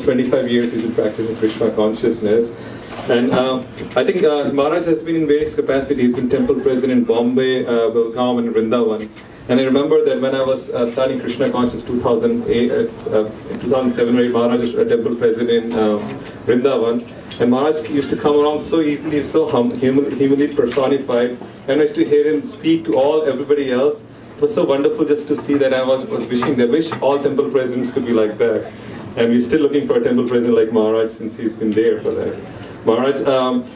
almost 25 years he's been practicing Krishna consciousness. And I think Maharaj has been in various capacities. He's been temple president in Bombay, Belgaum, and Vrindavan. And I remember that when I was studying Krishna consciousness 2008, in 2007 or 8, Maharaj was a temple president in Vrindavan. And Maharaj used to come around so easily, so humbly personified. And I used to hear him speak to everybody else. It was so wonderful just to see that. I was wishing that all temple presidents could be like that. And we're still looking for a temple president like Maharaj since he's been there for that. Maharaj,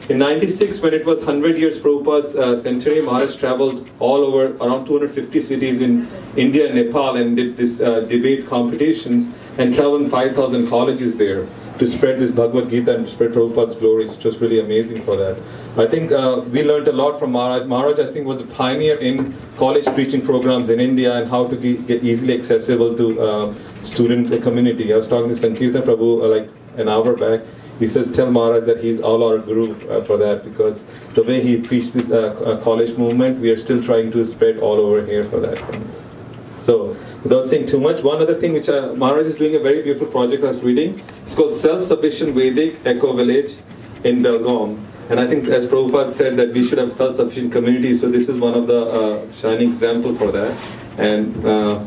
in '96, when it was 100 years Prabhupada's centenary, Maharaj traveled all over, around 250 cities in India and Nepal, and did this debate competitions, and traveled in 5,000 colleges there to spread this Bhagavad Gita and to spread Prabhupada's glories, which was really amazing for that. I think we learned a lot from Maharaj. Maharaj, I think, was a pioneer in college preaching programs in India and how to get easily accessible to student community. I was talking to Sankirtan Prabhu like an hour back. He says, tell Maharaj that he's all our guru for that, because the way he preached this college movement, we are still trying to spread all over here for that. So, without saying too much, one other thing which Maharaj is doing a very beautiful project I was reading. It's called Self-Sufficient Vedic Eco Village in Belgaum. And I think, as Prabhupada said, that we should have self-sufficient communities. So this is one of the shining example for that. And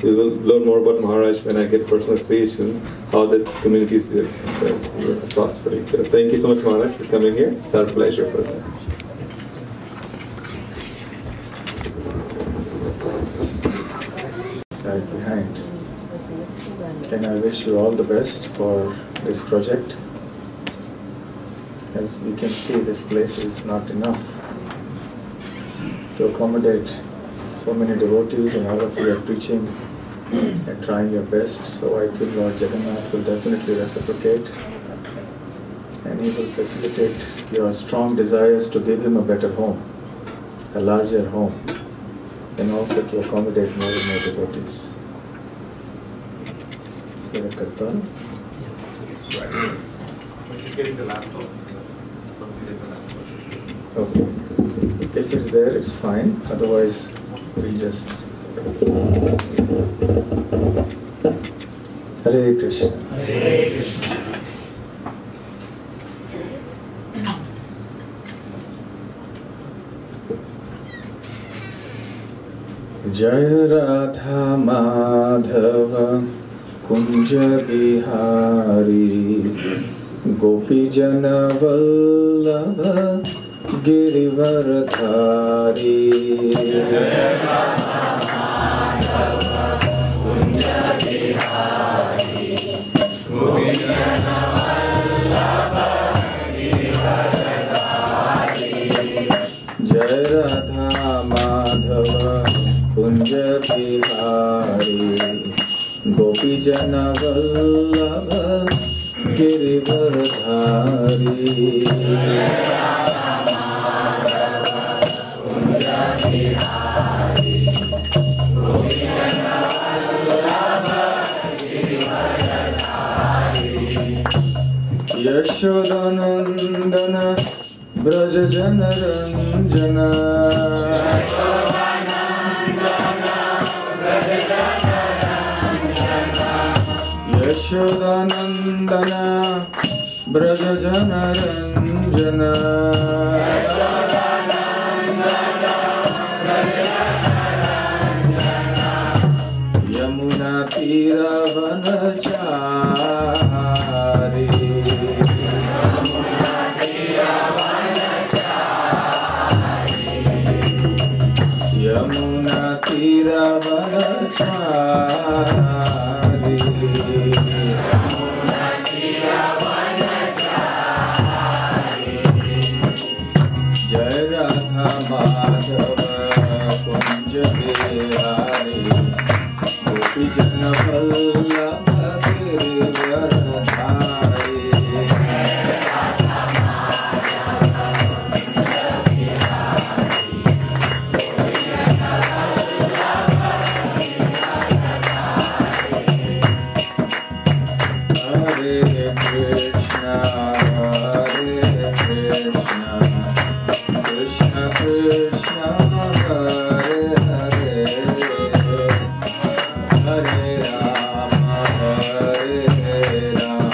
we will learn more about Maharaj when I get personal association, how the community is prospering. So thank you so much, Maharaj, for coming here. It's our pleasure for that. Right behind. Then I wish you all the best for this project. As we can see, this place is not enough to accommodate so many devotees, and all of you are preaching and trying your best. So I think Lord Jagannath will definitely reciprocate, and He will facilitate your strong desires to give Him a better home, a larger home, and also to accommodate more and more devotees. Is there a kirtan? Right. She's getting the laptop. Okay. If it's there, it's fine. Otherwise, we'll just... Hare Krishna. Hare Krishna. Jaya Radha Madhava Kunja Bihari Gopi Jana Vallabha Girivaradhari. Jaya Radha Madhava Kunja Bihari Gopi Jana Vallabha Girivaradhari. Jaya Radha Madhava Kunja Bihari Gopi Jana Vallabha Girivaradhari. Yashodanandana Braja Jana Ranjana. Yashodanandana Braja Jana Ranjana. Yamuna Tira Vanachari. Yamuna Tira Vanachari. Jaya Radha Madhava Kunja Bihari Gopi Jana Vallabha Girivaradhari. Hare Krishna, Hare Krishna, Krishna Krishna, Hare Hare, Hare Rama, Hare Rama,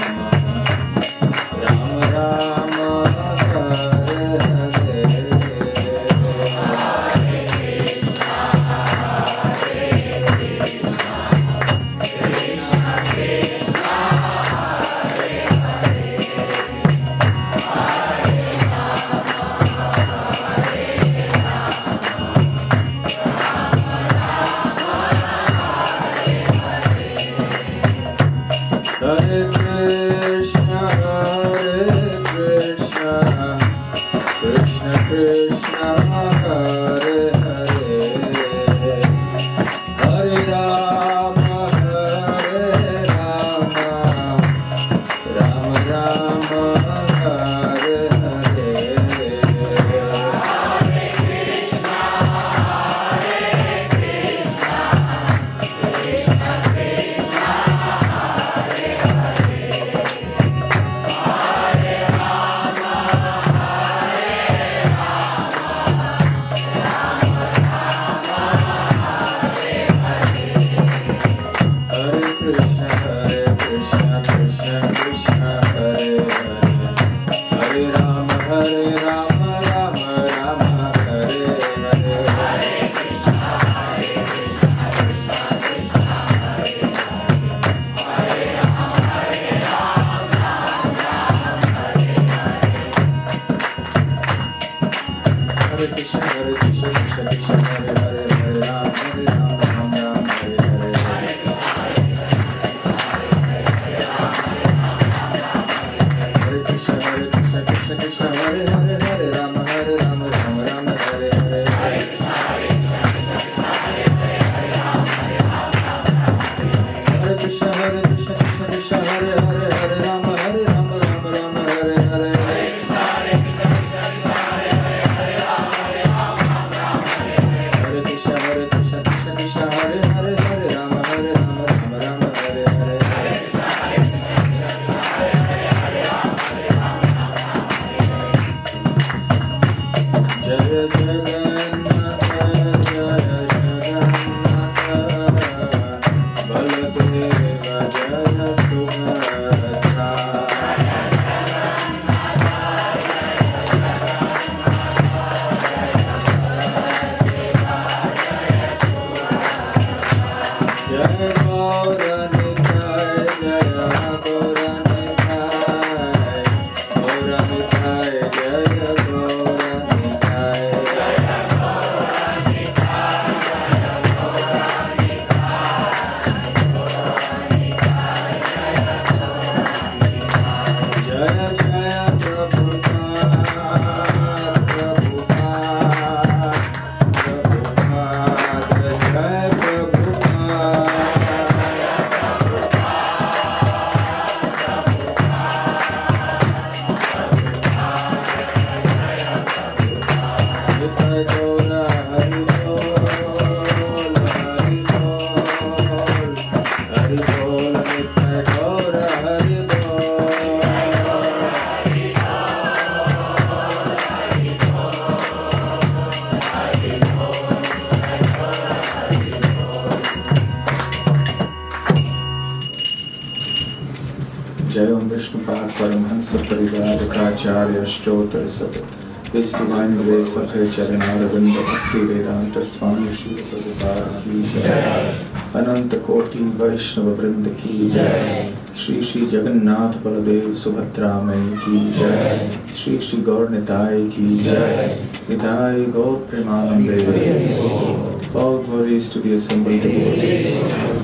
His divine grace of her Charanaravinda Bhakti Vedanta Swami Shri Prabhupada ki jai, Ananta Koti Vaishnava Vrinda ki jai, Shri Shri Jagannath Baladev Subhadra Mai ki jai, Shri Shri Gaur Nitai ki jai, Nitai Gaur Premanande. All glories to the assembled devotees,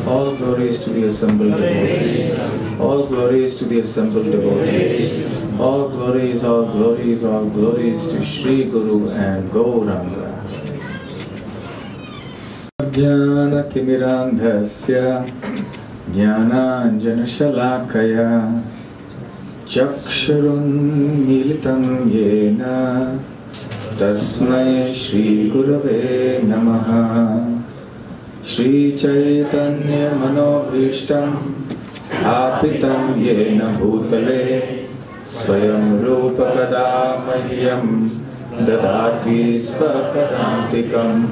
all glories to the assembled devotees, all glories to the assembled devotees. All glories, all glories, all glories to Shri Guru and Gauranga. Jnana Timirandhasya Jnananjana Shalakaya Chakshurun Militam Yena Tasmai Shri Gurave Namaha. Shri Chaitanya Manobhishtam Sthapitam Yena Bhutale Swayam Rupa Kada Mahyam Dadati Svapadantikam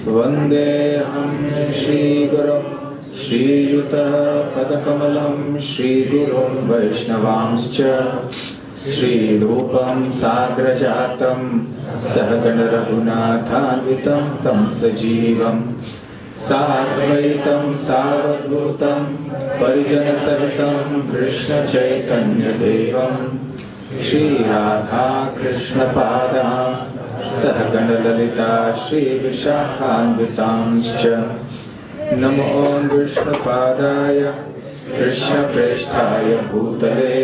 Vandeham Shri Guru Shri Yuta Padakamalam Shri Gurun Vaishnavamscha Shri Rupam Sagrajatam Sahagana Raghunathanvitam Tam Sajivam Sadvaitam Savadhutam Parijana Sahitam Krishna Chaitanya Devam Shri Radha Krishna Pada Sahagana Lalita Shri Vishakhanvitamscha Namo Krishna Padaya Krishna Presthaya Bhutale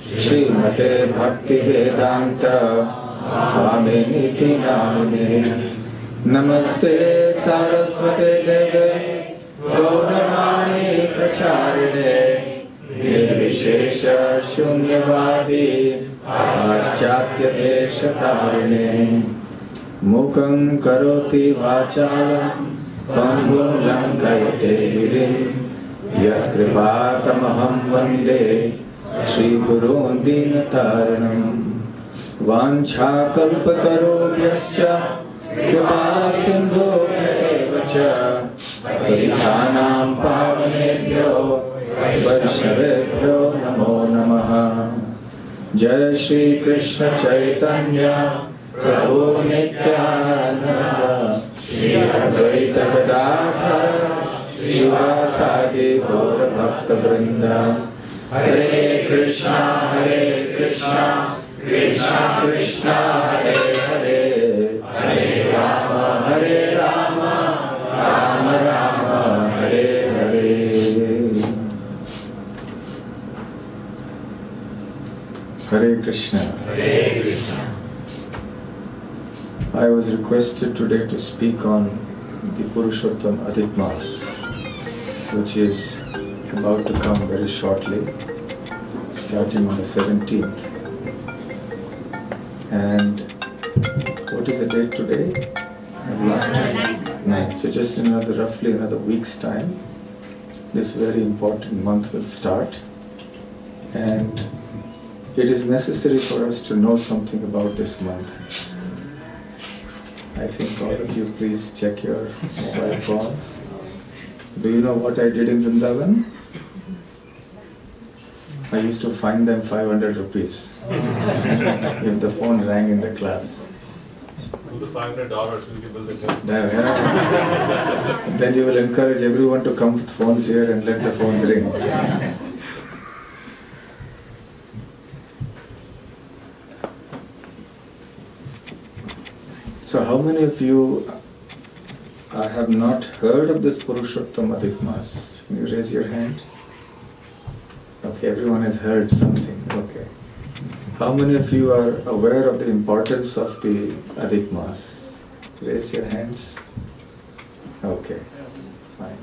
Shri Mate Bhakti Vedanta Swami Niti Namine Namaste Saraswate Deve Gauravani Pracharine Nirvishesha Shunyavadi Paschatya Deshatarine Mukam Karoti Vachalam Pambum Lankayate Girim Yat Kripatamaham Vande Shri Gurun Dinataranam Vancha Kalpatarobhyascha Kripa Sindhu Evacha Patithanam Pavanebhyo Vaishnavebhyo Namo Namaha. Jai Shri Krishna Chaitanya Prabhu Nityananda Shri Advaita Gadadhara Shivasadi Gaura Bhakta Vrinda. Hare Krishna Krishna Krishna Hare Hare Hare Rama Rama, Hare Hare. Hare Krishna. Hare Krishna. I was requested today to speak on the Purushottam Adhik Maas, which is about to come very shortly, starting on the 17th. And what is the date today? I've lost it. 9th. So just in roughly another week's time, this very important month will start. And it is necessary for us to know something about this month. I think all of you please check your mobile phones. Do you know what I did in Vrindavan? I used to fine them 500 rupees if the phone rang in the class. Do the $500 and give us the job. Then you will encourage everyone to come with phones here and let the phones ring. So how many of you have not heard of this Purushottam Adhik Maas? Can you raise your hand? Okay, everyone has heard something. Okay. How many of you are aware of the importance of the Adhik Maas? Raise your hands. Okay, fine.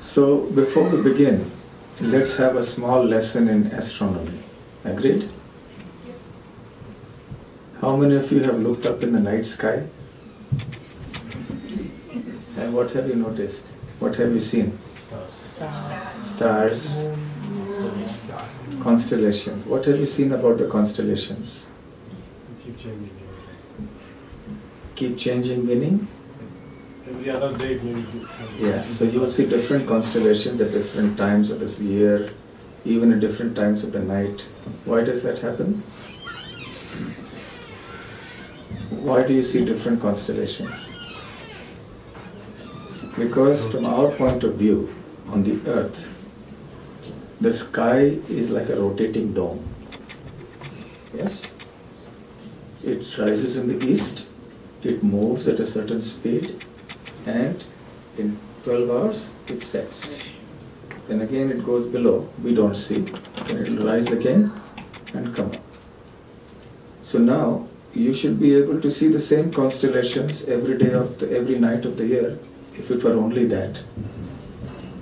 So before we begin, let's have a small lesson in astronomy. Agreed? How many of you have looked up in the night sky? And what have you noticed? What have you seen? Stars. Constellations. What have you seen about the constellations? Keep changing. Keep changing meaning? Every other day, maybe. Yeah, so you will see different constellations at different times of this year, even at different times of the night. Why does that happen? Why do you see different constellations? Because from our point of view, on the earth, the sky is like a rotating dome. Yes? It rises in the east, it moves at a certain speed, and in 12 hours it sets. Then again it goes below, we don't see. Then it will rise again and come up. So now you should be able to see the same constellations every night of the year, if it were only that.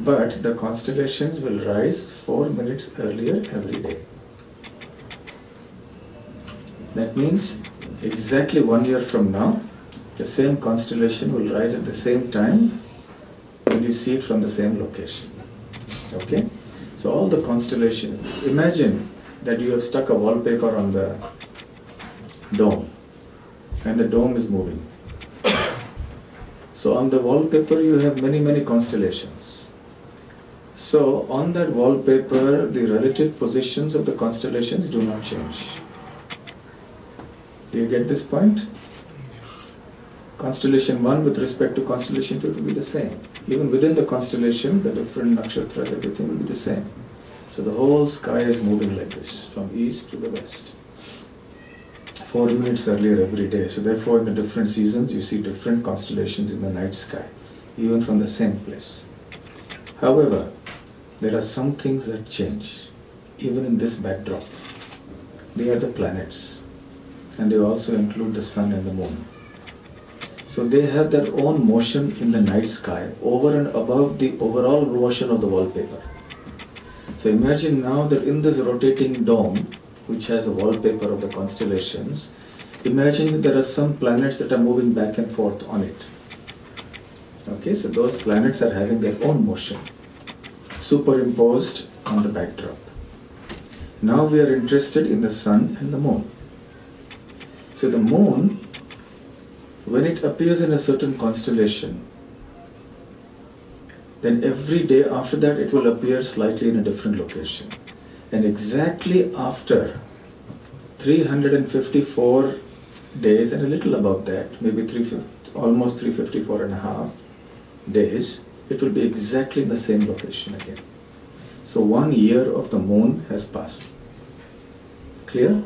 But the constellations will rise 4 minutes earlier every day. That means exactly 1 year from now, the same constellation will rise at the same time when you see it from the same location. Okay? So all the constellations, imagine that you have stuck a wallpaper on the dome and the dome is moving. So on the wallpaper you have many constellations. So on that wallpaper the relative positions of the constellations do not change. Do you get this point? Constellation 1 with respect to constellation 2 will be the same. Even within the constellation, the different nakshatras, everything will be the same. So the whole sky is moving like this, from east to the west. 4 minutes earlier every day. So therefore in the different seasons you see different constellations in the night sky, even from the same place. However, there are some things that change, even in this backdrop. They are the planets, and they also include the sun and the moon. So they have their own motion in the night sky over and above the overall motion of the wallpaper. So imagine now that in this rotating dome, which has a wallpaper of the constellations, imagine that there are some planets that are moving back and forth on it. Okay, so those planets are having their own motion, superimposed on the backdrop. Now we are interested in the sun and the moon. So the moon, when it appears in a certain constellation, then every day after that it will appear slightly in a different location. And exactly after 354 days and a little above that, maybe almost 354 and a half days, it will be exactly in the same location again. So 1 year of the moon has passed. Clear?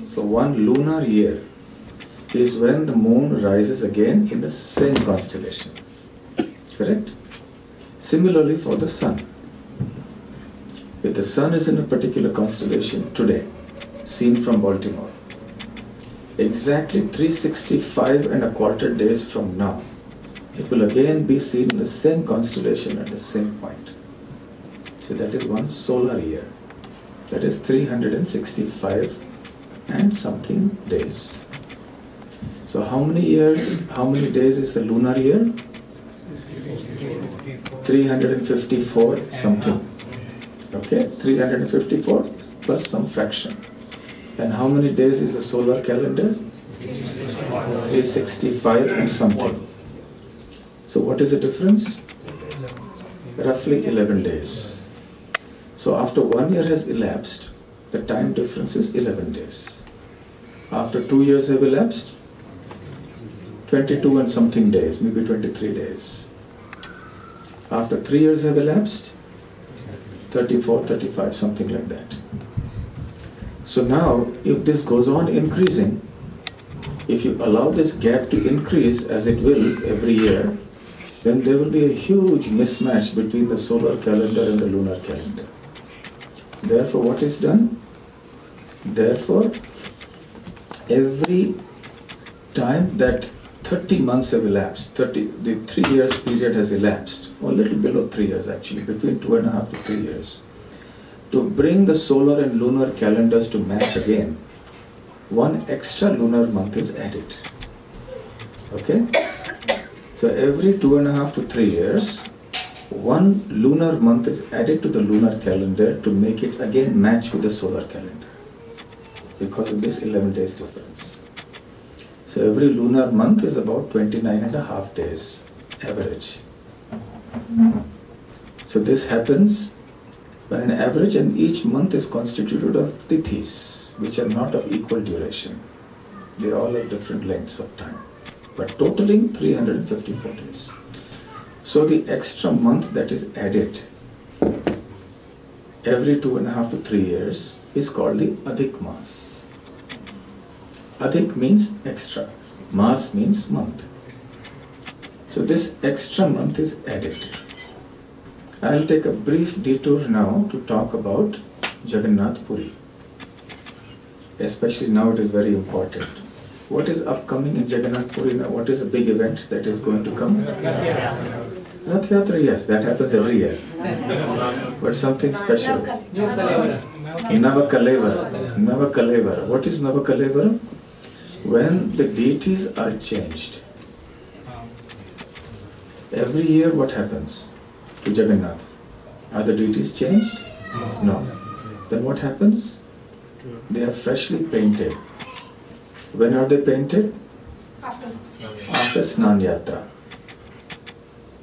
So 1 lunar year is when the moon rises again in the same constellation. Correct? Similarly for the sun. If the sun is in a particular constellation today, seen from Baltimore, exactly 365 and a quarter days from now, it will again be seen in the same constellation at the same point. So that is one solar year. That is 365 and something days. So how many years, how many days is the lunar year? 354 something. Okay, 354 plus some fraction. And how many days is the solar calendar? 365 and something. So what is the difference? Roughly 11 days. So after 1 year has elapsed, the time difference is 11 days. After 2 years have elapsed, 22 and something days, maybe 23 days. After 3 years have elapsed, 34, 35, something like that. So now, if this goes on increasing, if you allow this gap to increase as it will every year, then there will be a huge mismatch between the solar calendar and the lunar calendar. Therefore, what is done? Therefore, every time that 30 months have elapsed, the 3 years period has elapsed, or a little below 3 years actually, between 2.5 to 3 years, to bring the solar and lunar calendars to match again, one extra lunar month is added. Okay? So every 2.5 to 3 years, one lunar month is added to the lunar calendar to make it again match with the solar calendar, because of this 11 days difference. So every lunar month is about 29.5 days average. So this happens when an average, and each month is constituted of tithis, which are not of equal duration. They all have different lengths of time, but totaling 354 days. So the extra month that is added every 2.5 to 3 years is called the adhik maas. Adhik means extra, maas means month. So this extra month is added. I'll take a brief detour now to talk about Jagannath Puri. Especially now it is very important. What is upcoming in Jagannath Puri now? What is a big event that is going to come? Rath Yatra, yes, that happens every year. But something special. Navakalevara. Navakalevara. What is Navakalevara? When the deities are changed. Every year what happens to Jagannath? Are the deities changed? No. Then what happens? They are freshly painted. When are they painted? After Snan Yatra.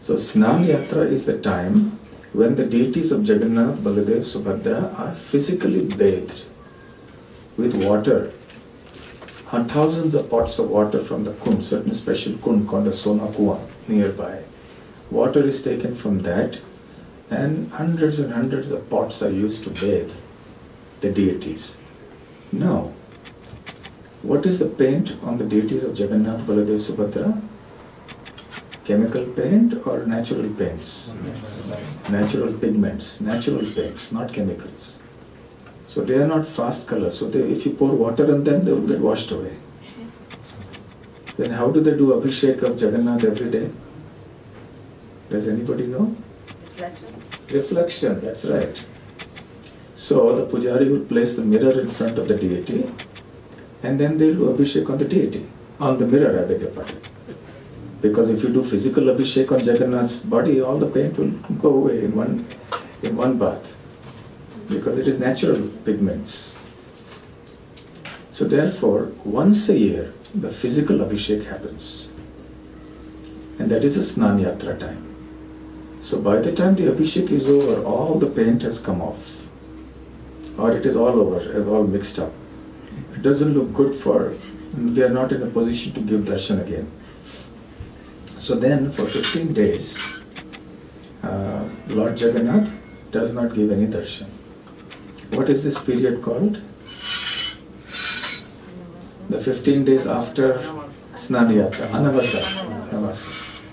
So Snan Yatra is the time when the deities of Jagannath, Baladev, Subhadra are physically bathed with water. Thousands of pots of water from the kund, certain special kund called the Sona Kuan nearby. Water is taken from that, and hundreds of pots are used to bathe the deities. Now, what is the paint on the deities of Jagannath, Baladev, Subhadra? Chemical paint or natural paints? Natural pigments, natural paints, not chemicals. So they are not fast colors. So if you pour water on them, they will get washed away. Then how do they do Abhishek of Jagannath every day? Does anybody know? Reflection. Reflection, that's right. So the pujari will place the mirror in front of the deity, and then they will do Abhishek on the deity, on the mirror, I beg your pardon. Because if you do physical Abhishek on Jagannath's body, all the paint will go away in one bath, because it is natural pigments. So therefore, once a year, the physical Abhishek happens, and that is a Snan Yatra time. So by the time the Abhishek is over, all the paint has come off, or it is all over, all mixed up. It doesn't look good for, they are not in a position to give darshan again. So then for 15 days, Lord Jagannath does not give any darshan. What is this period called? The 15 days after Snanayatra, Anavasa,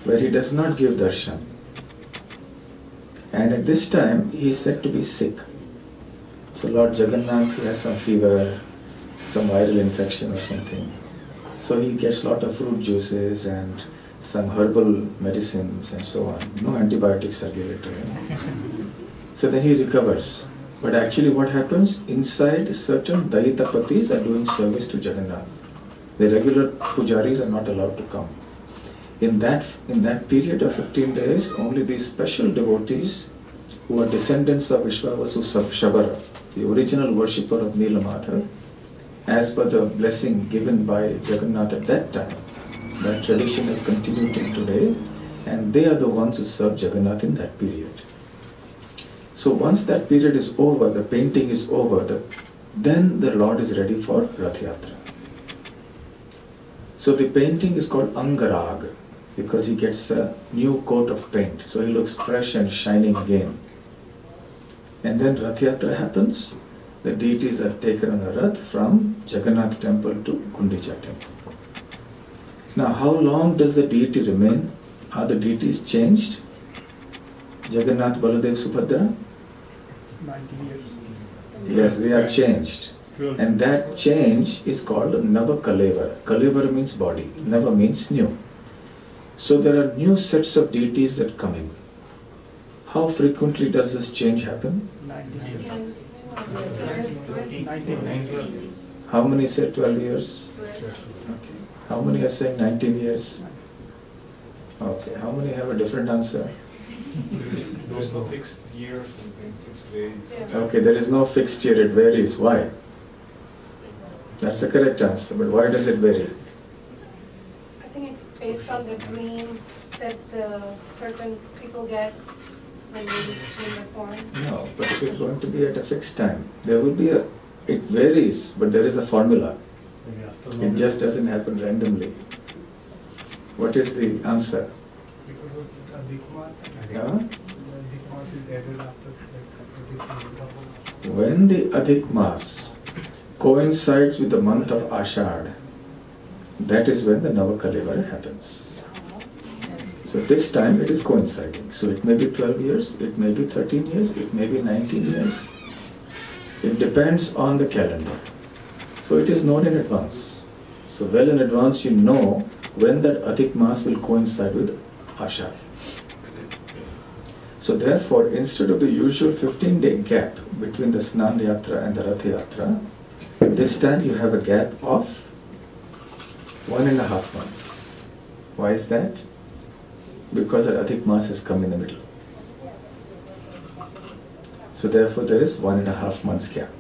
where he does not give darshan. And at this time, he is said to be sick. So Lord Jagannath has some fever, some viral infection or something. So he gets a lot of fruit juices and some herbal medicines and so on. No antibiotics are given to him. So then he recovers. But actually what happens, inside certain Daitapatis are doing service to Jagannath. The regular pujaris are not allowed to come. In that period of 15 days, only these special devotees who are descendants of Vishwavasu Shabara, the original worshipper of Nilamadha, as per the blessing given by Jagannath at that time, that tradition has continued till today, and they are the ones who serve Jagannath in that period. So once that period is over, the painting is over, then the Lord is ready for Rath Yatra. So the painting is called Angarag, because he gets a new coat of paint, so he looks fresh and shining again. And then Rath Yatra happens. The deities are taken on a Rath from Jagannath temple to Gundicha temple. Now, how long does the deity remain? Are the deities changed? Jagannath, Baladev, Subhadra? 90 years. Yes, they are changed. And that change is called Nava Kalevara. Kalevara means body, Nava means new. So there are new sets of deities that come in. How frequently does this change happen? 90 years. How many say 12 years? Okay. How many are saying 19 years? Okay. How many have a different answer? There's no fixed year or something. It varies. Okay, there is no fixed year, it varies. Why? That's the correct answer, but why does it vary? I think it's based on the dream that the certain people get when they change their form. No, but it is going to be at a fixed time. There will be it varies, but there is a formula. It just doesn't happen randomly. What is the answer? Because of adhik maas. Yeah? Adhik maas is added after When the adhik maas coincides with the month of Ashad, that is when the Navakalevara happens. So this time it is coinciding. So it may be 12 years, it may be 13 years, it may be 19 years. It depends on the calendar. So it is known in advance. So well in advance you know when that adhik maas will coincide with Ashad. So therefore, instead of the usual 15-day gap between the Snan Yatra and the Rath Yatra, this time you have a gap of 1.5 months. Why is that? Because the adhik maas has come in the middle. So therefore there is 1.5 months gap.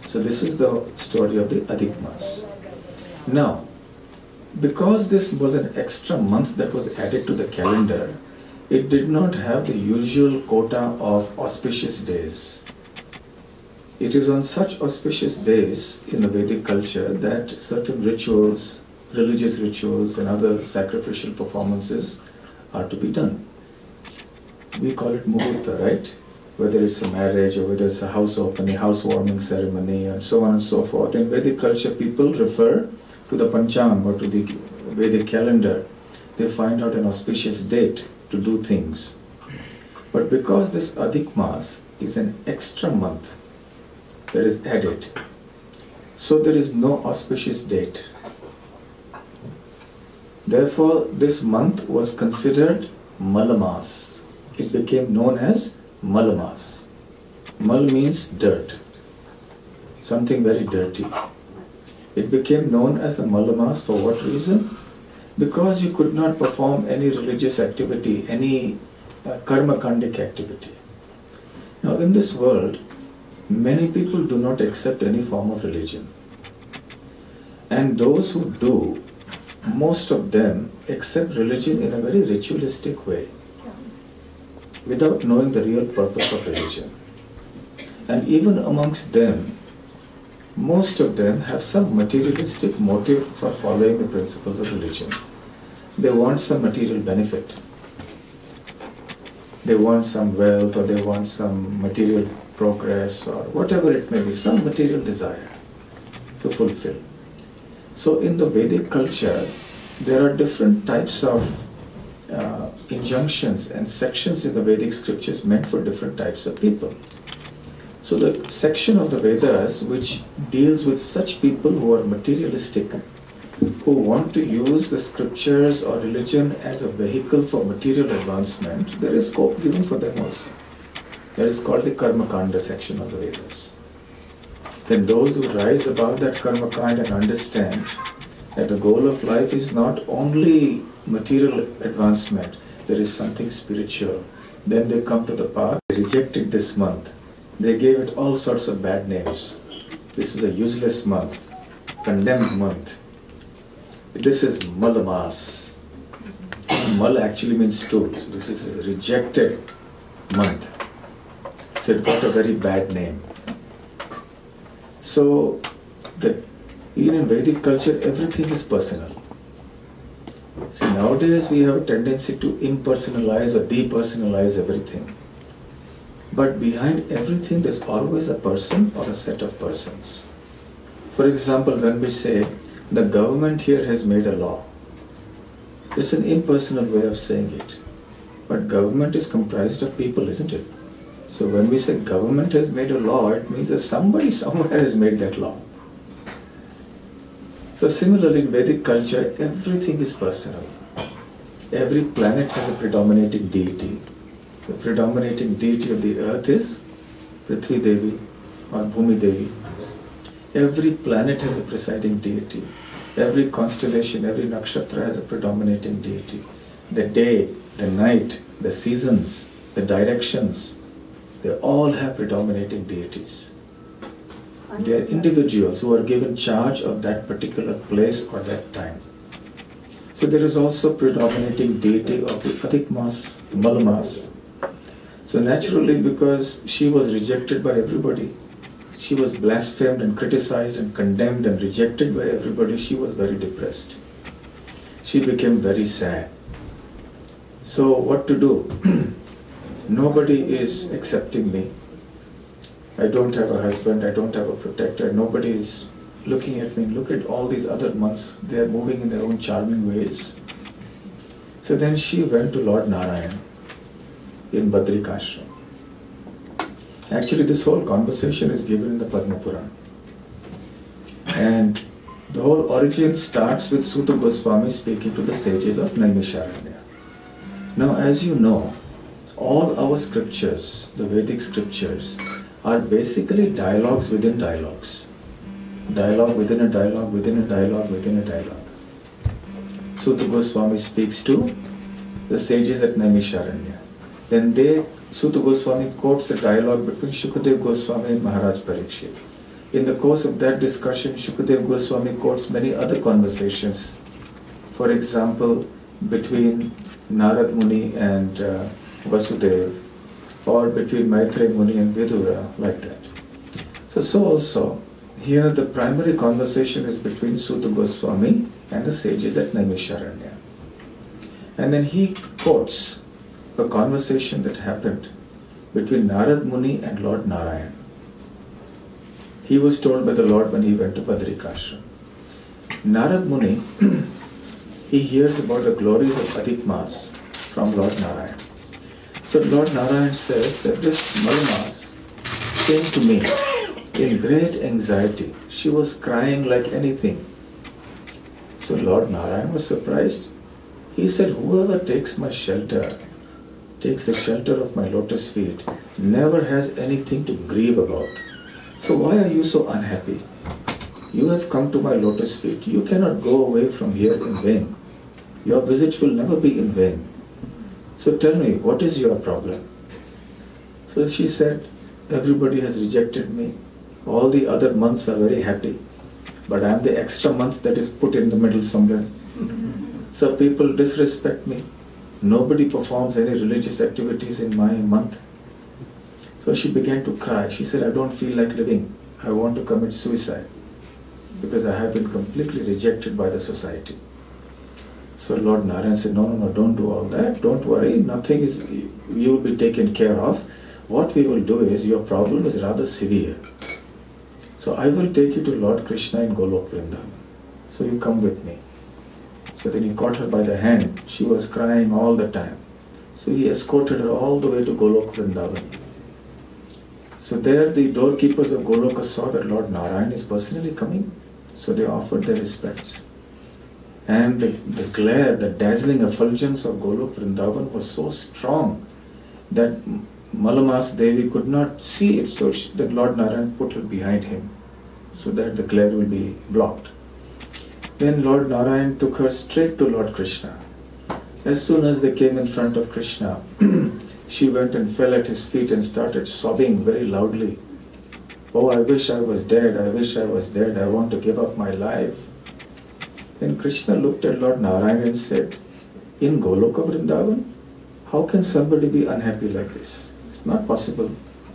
So this is the story of the adhik maas. Now, because this was an extra month that was added to the calendar, it did not have the usual quota of auspicious days. It is on such auspicious days in the Vedic culture that certain rituals, religious rituals and other sacrificial performances are to be done. We call it muhurta, right? Whether it's a marriage or whether it's a house opening, housewarming ceremony and so on and so forth. In Vedic culture, people refer to the panchang or to the Vedic calendar. They find out an auspicious date to do things. But because this adhik maas is an extra month that is added, so there is no auspicious date. Therefore, this month was considered Malamas. It became known as Malamas. Mal means dirt, something very dirty. It became known as the Malamas for what reason? Because you could not perform any religious activity, any karma-kandic activity. Now in this world, many people do not accept any form of religion. And those who do, most of them accept religion in a very ritualistic way, without knowing the real purpose of religion. And even amongst them, most of them have some materialistic motive for following the principles of religion. They want some material benefit. They want some wealth, or they want some material progress, or whatever it may be, some material desire to fulfill. So in the Vedic culture, there are different types of injunctions and sections in the Vedic scriptures meant for different types of people. So the section of the Vedas which deals with such people who are materialistic, who want to use the scriptures or religion as a vehicle for material advancement, there is scope given for them also. That is called the Karma Kanda section of the Vedas. Then those who rise above that Karma Kanda and understand that the goal of life is not only material advancement, there is something spiritual. Then they come to the path. They rejected this month. They gave it all sorts of bad names. This is a useless month, condemned month. This is maas. Mal actually means stool. So this is a rejected month. So it got a very bad name. So even in Vedic culture, everything is personal. See, nowadays we have a tendency to impersonalize or depersonalize everything. But behind everything there's always a person or a set of persons. For example, when we say the government here has made a law, it's an impersonal way of saying it. But government is comprised of people, isn't it? So when we say government has made a law, it means that somebody somewhere has made that law. So similarly in Vedic culture, everything is personal. Every planet has a predominating deity. The predominating deity of the earth is Prithvi Devi or Bhumi Devi. Every planet has a presiding deity. Every constellation, every nakshatra has a predominating deity. The day, the night, the seasons, the directions, they all have predominating deities. They are individuals who are given charge of that particular place or that time. So there is also predominating deity of the adhik maas, maas. So naturally, because she was rejected by everybody, she was blasphemed and criticized and condemned and rejected by everybody, she was very depressed. She became very sad. So what to do? Nobody is accepting me. I don't have a husband, I don't have a protector, nobody is looking at me. Look at all these other months, they are moving in their own charming ways. So then she went to Lord Narayan in Badrikashram. Actually, this whole conversation is given in the Padma Purana. And the whole origin starts with Suta Goswami speaking to the sages of Naimisharanya. Now, as you know, all our scriptures, the Vedic scriptures, are basically dialogues within dialogues. Dialogue within a dialogue, within a dialogue, within a dialogue. Suta Goswami speaks to the sages at Naimisharanya. Then Suta Goswami quotes a dialogue between Shukadev Goswami and Maharaj Parikshit. In the course of that discussion, Shukadev Goswami quotes many other conversations. For example, between Narad Muni and Vasudev, or between Maitreya Muni and Vidura, like that. So also, here the primary conversation is between Suta Goswami and the sages at Naimisharanya. And then he quotes a conversation that happened between Narad Muni and Lord Narayan. He was told by the Lord when he went to Badrikashram. Narad Muni, he hears about the glories of adhik maas from Lord Narayan. So Lord Narayan says that this Malmas came to me in great anxiety. She was crying like anything. So Lord Narayan was surprised. He said, whoever takes my shelter, takes the shelter of my lotus feet, never has anything to grieve about. So why are you so unhappy? You have come to my lotus feet. You cannot go away from here in vain. Your visit will never be in vain. So tell me, what is your problem? So she said, everybody has rejected me. All the other months are very happy. But I am the extra month that is put in the middle somewhere. So people disrespect me. Nobody performs any religious activities in my month. So she began to cry. She said, I don't feel like living. I want to commit suicide because I have been completely rejected by the society. So Lord Narayan said, no, don't do all that. Don't worry, nothing is, you will be taken care of. What we will do is, your problem is rather severe. So I will take you to Lord Krishna in Golok Vrindavan. so you come with me. So then he caught her by the hand. She was crying all the time. So he escorted her all the way to Golok Vrindavan. So there the doorkeepers of Goloka saw that Lord Narayan is personally coming. So they offered their respects. And the glare, the dazzling effulgence of Golok Vrindavan was so strong that Malamas Devi could not see it, so that Lord Narayan put her behind him so that the glare will be blocked. Then Lord Narayan took her straight to Lord Krishna. As soon as they came in front of Krishna, she went and fell at his feet and started sobbing very loudly. Oh, I wish I was dead, I wish I was dead, I want to give up my life. Then Krishna looked at Lord Narayan and said, in Goloka Vrindavan, how can somebody be unhappy like this? It's not possible.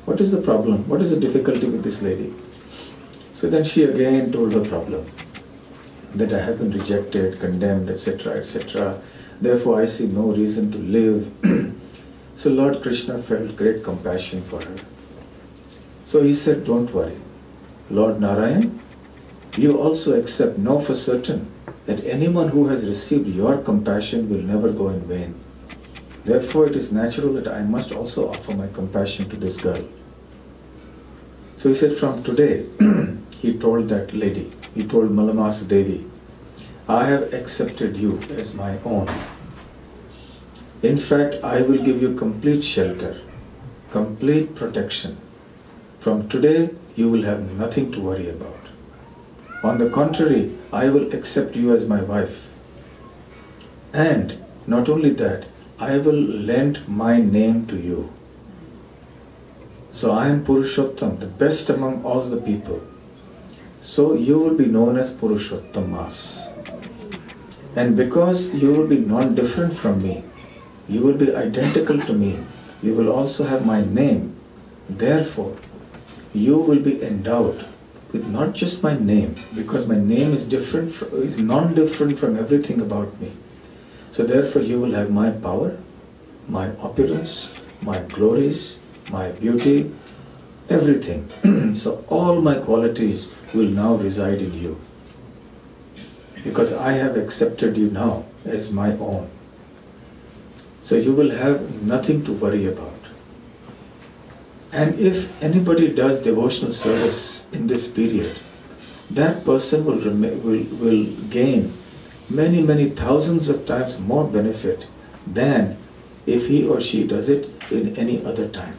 What is the problem? What is the difficulty with this lady? So then she again told her problem, that I have been rejected, condemned, etc., etc. Therefore I see no reason to live. So Lord Krishna felt great compassion for her. So he said, don't worry. Lord Narayan, you also accept, know for certain, that anyone who has received your compassion will never go in vain. Therefore it is natural that I must also offer my compassion to this girl. So he said, from today, he told that lady, he told Malamas Devi, I have accepted you as my own. In fact, I will give you complete shelter, complete protection. From today, you will have nothing to worry about. On the contrary, I will accept you as my wife. And not only that, I will lend my name to you. So I am Purushottam, the best among all the people. So you will be known as Purushottam Maas. And because you will be non-different from me, you will be identical to me, you will also have my name. Therefore, you will be endowed with not just my name, because my name is different, is non-different from everything about me. So therefore you will have my power, my opulence, my glories, my beauty, everything. So all my qualities will now reside in you. Because I have accepted you now as my own. So you will have nothing to worry about. And if anybody does devotional service in this period, that person will gain many, many thousands of times more benefit than if he or she does it in any other time.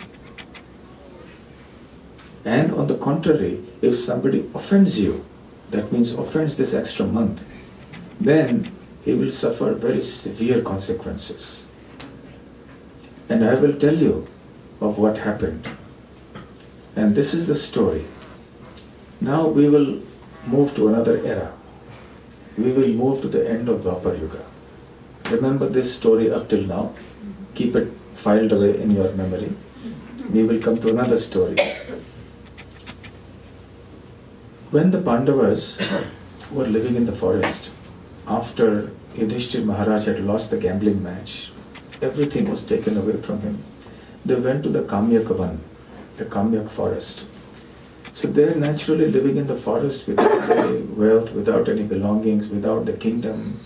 And on the contrary, if somebody offends you, that means offends this extra month, then he will suffer very severe consequences. And I will tell you of what happened. And this is the story. Now we will move to another era. We will move to the end of Dwapar Yuga. Remember this story up till now. Keep it filed away in your memory. We will come to another story. When the Pandavas were living in the forest, after Yudhishthir Maharaj had lost the gambling match, everything was taken away from him. They went to the Kamyak Van, the Kamyak forest. So they're naturally living in the forest without any wealth, without any belongings, without the kingdom.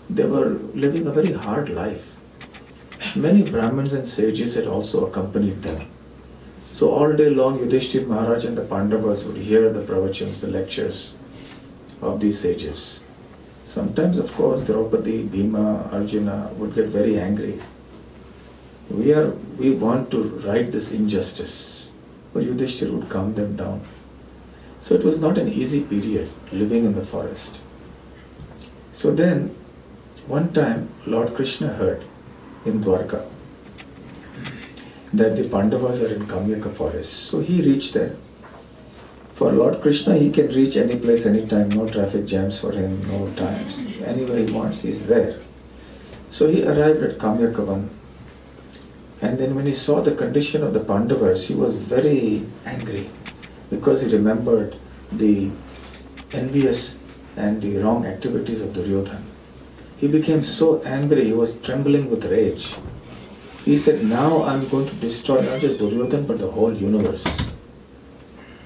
They were living a very hard life. Many Brahmins and sages had also accompanied them. So all day long Yudhishthir Maharaj and the Pandavas would hear the pravachans, the lectures of these sages. Sometimes, of course, Draupadi, Bhima, Arjuna would get very angry. We want to right this injustice. But Yudhishthir would calm them down. So it was not an easy period living in the forest. So then, one time, Lord Krishna heard in Dwarka that the Pandavas are in Kamyaka forest. So he reached there. For Lord Krishna, he can reach any place, anytime, no traffic jams for him, no times. Anywhere he wants, he is there. So he arrived at Kamyaka Van. And then when he saw the condition of the Pandavas, he was very angry because he remembered the envious and the wrong activities of Duryodhana. He became so angry, he was trembling with rage. He said, now I'm going to destroy not just Duryodhana but the whole universe.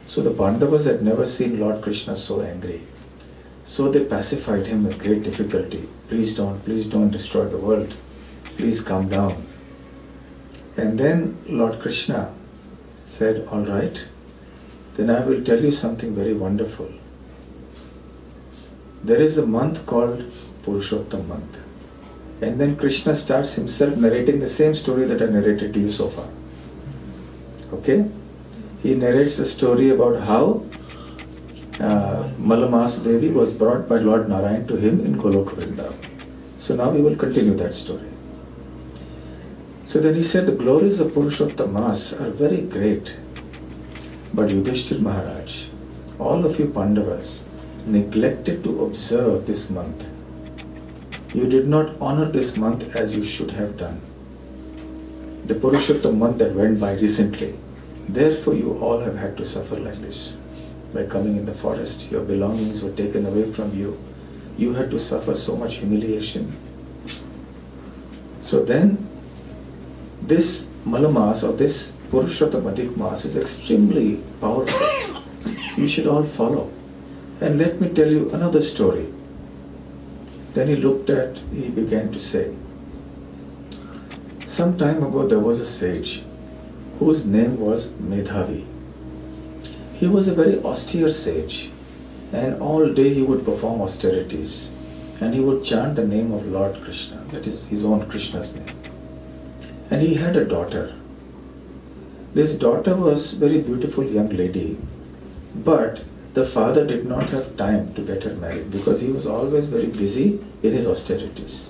So the Pandavas had never seen Lord Krishna so angry. So they pacified him with great difficulty. Please don't destroy the world. Please calm down. And then Lord Krishna said, all right, then I will tell you something very wonderful. There is a month called Purushottam month. And then Krishna starts himself narrating the same story that I narrated to you so far. Okay? He narrates a story about how Malamas Devi was brought by Lord Narayan to him in Golok Vrindavan. So now we will continue that story. So then he said, the glories of Purushottam maas are very great. But Yudhishthir Maharaj, all of you Pandavas, neglected to observe this month. You did not honor this month as you should have done. The Purushottam month that went by recently. Therefore you all have had to suffer like this. By coming in the forest, your belongings were taken away from you. You had to suffer so much humiliation. So then, this Malamas or this Purushottam adhik maas is extremely powerful. You should all follow. And let me tell you another story. Then he began to say, some time ago there was a sage whose name was Medhavi. He was a very austere sage, and all day he would perform austerities, and he would chant the name of Lord Krishna, that is his own Krishna's name. And he had a daughter. This daughter was a very beautiful young lady, but the father did not have time to get her married because he was always very busy in his austerities.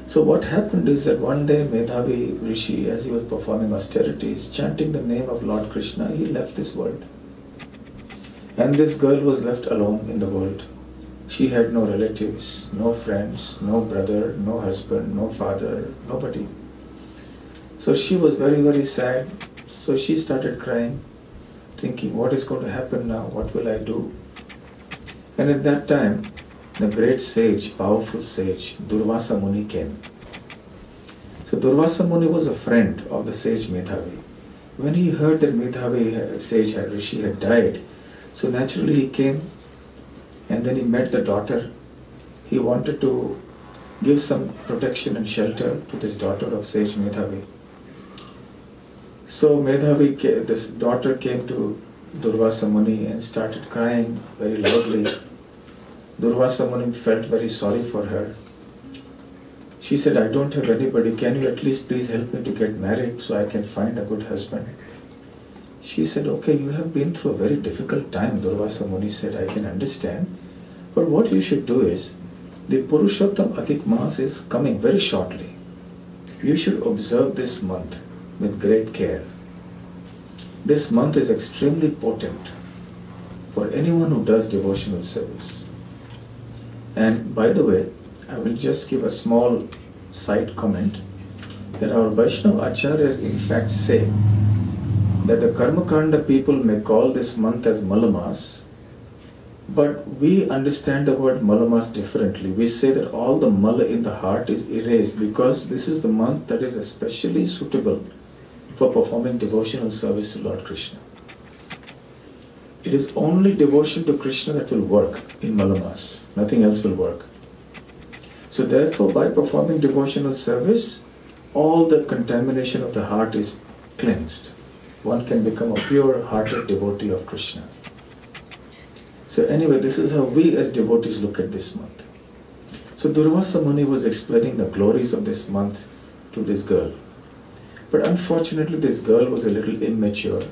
So what happened is that one day Medhavi Rishi, as he was performing austerities, chanting the name of Lord Krishna, he left this world. And this girl was left alone in the world. She had no relatives, no friends, no brother, no husband, no father, nobody. So she was very, very sad. So she started crying, thinking, what is going to happen now? What will I do? And at that time, the great sage, powerful sage, Durvasa Muni came. So Durvasa Muni was a friend of the sage Medhavi. When he heard that Medhavi, sage Rishi, had died, so naturally he came and then he met the daughter. He wanted to give some protection and shelter to this daughter of sage Medhavi. So Medhavi, this daughter came to Durvasa Muni and started crying very loudly. Durvasa Muni felt very sorry for her. She said, I don't have anybody, can you at least please help me to get married so I can find a good husband? She said, okay, you have been through a very difficult time. Durvasa Muni said, I can understand. But what you should do is, the Purushottam adhik maas is coming very shortly. You should observe this month with great care. This month is extremely potent for anyone who does devotional service. And by the way, I will just give a small side comment that our Vaishnava Acharyas in fact say that the Karmakanda people may call this month as Malamas, but we understand the word Malamas differently. We say that all the Mala in the heart is erased because this is the month that is especially suitable for performing devotional service to Lord Krishna. It is only devotion to Krishna that will work in Malamas. Nothing else will work. So therefore, by performing devotional service, all the contamination of the heart is cleansed. One can become a pure-hearted devotee of Krishna. So anyway, this is how we as devotees look at this month. So Durvasa Muni was explaining the glories of this month to this girl. But unfortunately, this girl was a little immature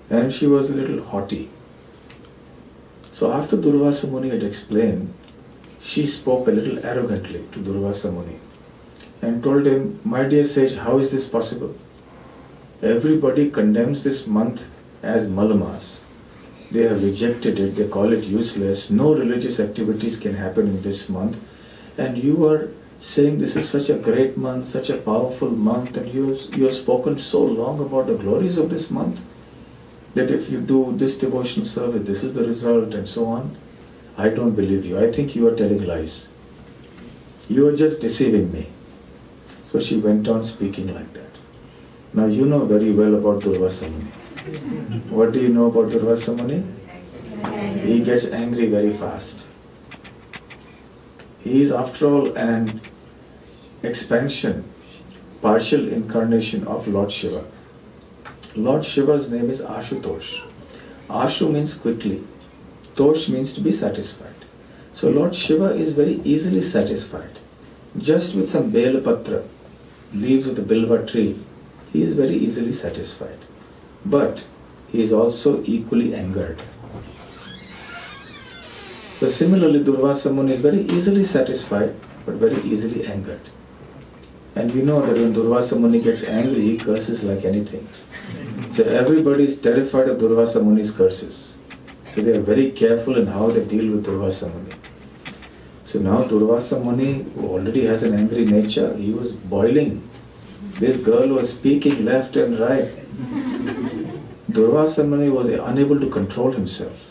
and she was a little haughty. So after Durvasa Muni had explained, she spoke a little arrogantly to Durvasa Muni and told him, my dear sage, how is this possible? Everybody condemns this month as Malamas. They have rejected it, they call it useless, no religious activities can happen in this month, and you are saying this is such a great month, such a powerful month, and you have spoken so long about the glories of this month, that if you do this devotional service, this is the result, and so on. I don't believe you. I think you are telling lies. You are just deceiving me. So she went on speaking like that. Now you know very well about Durvasa Muni. What do you know about Durvasa Muni? He gets angry very fast. He is after all an expansion, partial incarnation of Lord Shiva. Lord Shiva's name is Ashutosh. Ashu means quickly. Tosh means to be satisfied. So Lord Shiva is very easily satisfied. Just with some Belapatra, leaves of the Bilva tree, he is very easily satisfied. But he is also equally angered. So similarly, Durvasa Muni is very easily satisfied, but very easily angered. And we know that when Durvasa Muni gets angry, he curses like anything. So everybody is terrified of Durvasa Muni's curses. So they are very careful in how they deal with Durvasa Muni. So now Durvasa Muni, who already has an angry nature, he was boiling. This girl was speaking left and right. Durvasa Muni was unable to control himself.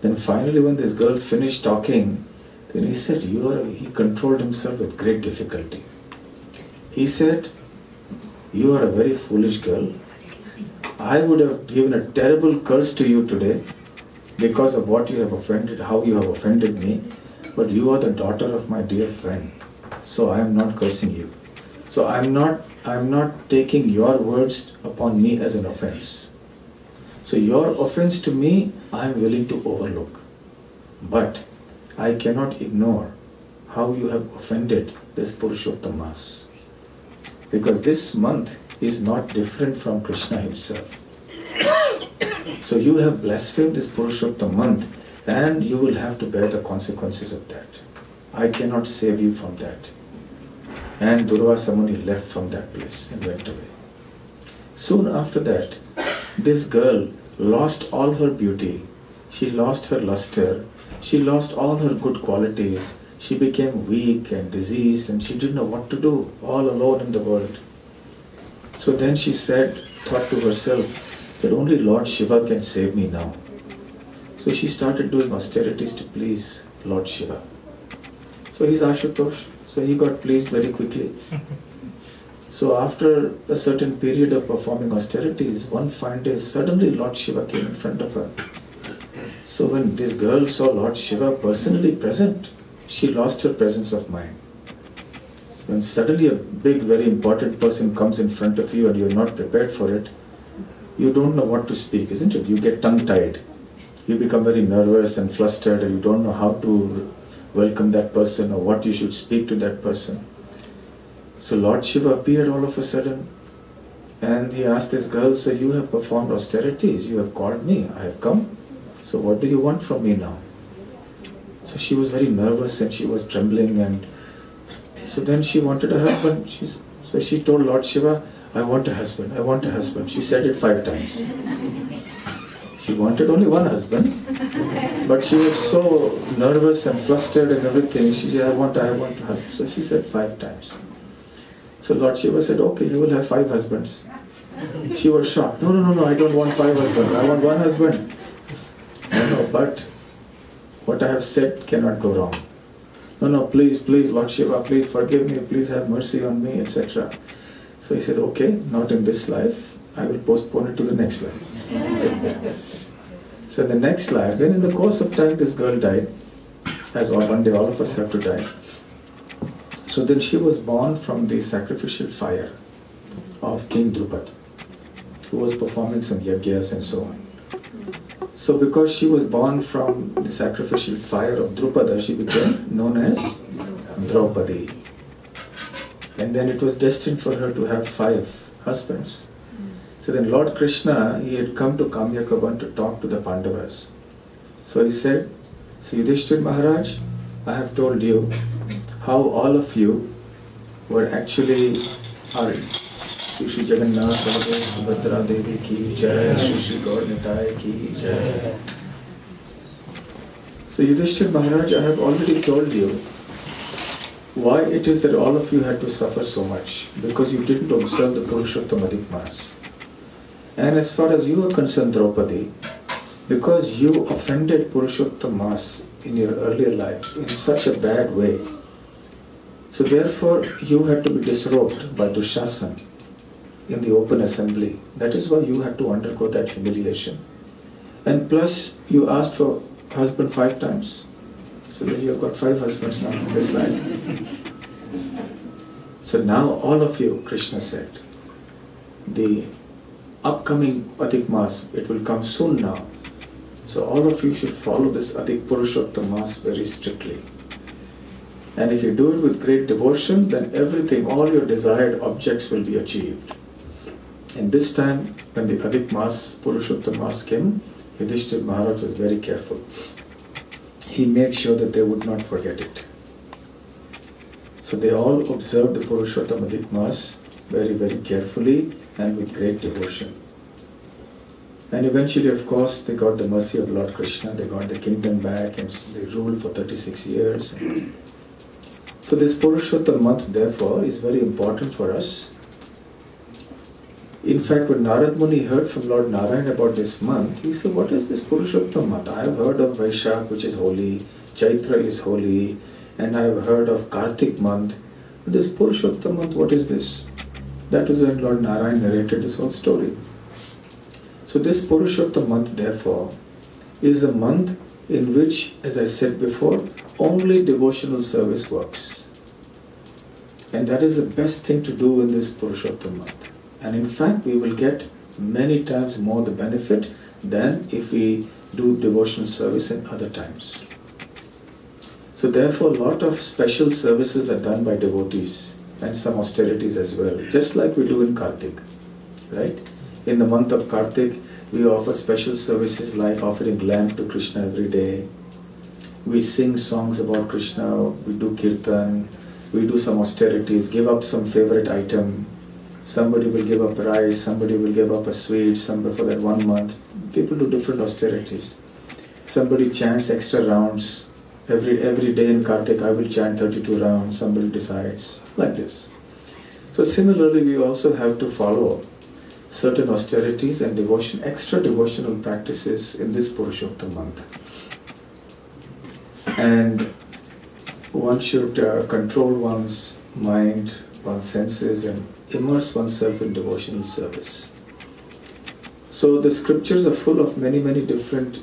Then finally when this girl finished talking, then he said, he controlled himself with great difficulty. He said, "You are a very foolish girl. I would have given a terrible curse to you today because of what you have offended, how you have offended me. But you are the daughter of my dear friend. So I am not cursing you. So I am not taking your words upon me as an offense. So your offense to me, I am willing to overlook. But I cannot ignore how you have offended this purushottam maas. Because this month is not different from Krishna himself. So you have blasphemed this purushottam month, and you will have to bear the consequences of that. I cannot save you from that." And Durvasa Muni left from that place and went away. Soon after that, this girl lost all her beauty. She lost her luster. She lost all her good qualities. She became weak and diseased, and she didn't know what to do, all alone in the world. So then she thought to herself that only Lord Shiva can save me now. So she started doing austerities to please Lord Shiva. So he's Ashutosh, so he got pleased very quickly. So after a certain period of performing austerities, one fine day, suddenly Lord Shiva came in front of her. So when this girl saw Lord Shiva personally present, she lost her presence of mind. So when suddenly a big, very important person comes in front of you and you're not prepared for it, you don't know what to speak, isn't it? You get tongue-tied. You become very nervous and flustered, and you don't know how to welcome that person or what you should speak to that person. So Lord Shiva appeared all of a sudden, and he asked this girl, "So you have performed austerities, you have called me, I have come. So what do you want from me now?" So she was very nervous and she was trembling, and so then she wanted a husband. So she told Lord Shiva, "I want a husband, I want a husband." She said it 5 times. She wanted only one husband, but she was so nervous and flustered and everything. She said, I want a husband. So she said 5 times. So Lord Shiva said, "Okay, you will have 5 husbands." She was shocked. No, I don't want 5 husbands. I want one husband. No, but what I have said cannot go wrong. No, please, Lord Shiva, please forgive me, please have mercy on me, etc. So he said, "Okay, not in this life. I will postpone it to the next life." So the next life, then in the course of time, this girl died, as one day all of us have to die. So then she was born from the sacrificial fire of King Drupad, who was performing some yagyas and so on. So because she was born from the sacrificial fire of Drupada, she became known as Draupadi. And then it was destined for her to have 5 husbands. So then Lord Krishna, he had come to Kamyakavan to talk to the Pandavas. So he said, "So Yudhishthira Maharaj, I have told you how all of you were actually are Shri Jagannath Baladev Subhadra Devi ki jai, Shri Gaur Nitai ki jai." So Yudhishthira Maharaj, I have already told you why it is that all of you had to suffer so much, because you didn't observe the purushottam adhik maas. And as far as you are concerned, Draupadi, because you offended purushottam maas in your earlier life in such a bad way, so therefore you had to be disrobed by Dushasan in the open assembly. That is why you had to undergo that humiliation. And plus you asked for husband 5 times. So then you've got 5 husbands now in this life. So now all of you, Krishna said, the upcoming adhik maas, it will come soon now. So all of you should follow this adhik purushottam maas very strictly. And if you do it with great devotion, then everything, all your desired objects will be achieved. And this time, when the adhik maas, purushottam maas came, Yudhishthira Maharaj was very careful. He made sure that they would not forget it. So they all observed the purushottam adhik maas very, very carefully and with great devotion. And eventually, of course, they got the mercy of Lord Krishna, they got the kingdom back and they ruled for 36 years. So this Purushottam month, therefore, is very important for us. In fact, when Narad Muni heard from Lord Narayan about this month, he said, what is this Purushottam month? I have heard of Vaishakh, which is holy, Chaitra is holy, and I have heard of Kartik month. But this Purushottam month, what is this? That is when Lord Narayan narrated this whole story. So this Purushottam month, therefore, is a month in which, as I said before, only devotional service works. And that is the best thing to do in this Purushottam month. And in fact, we will get many times more the benefit than if we do devotional service in other times. So therefore, a lot of special services are done by devotees and some austerities as well, just like we do in Kartik, right? In the month of Kartik, we offer special services like offering lamp to Krishna every day. We sing songs about Krishna, we do kirtan, we do some austerities, give up some favorite item. Somebody will give up rice, somebody will give up a sweet, somebody for that 1 month. People do different austerities. Somebody chants extra rounds. Every day in Kartik, I will chant 32 rounds, somebody decides, like this. So similarly, we also have to follow certain austerities and devotion, extra devotional practices in this Purushottam month. And one should control one's mind, one's senses, and immerse oneself in devotional service. So the scriptures are full of many, many different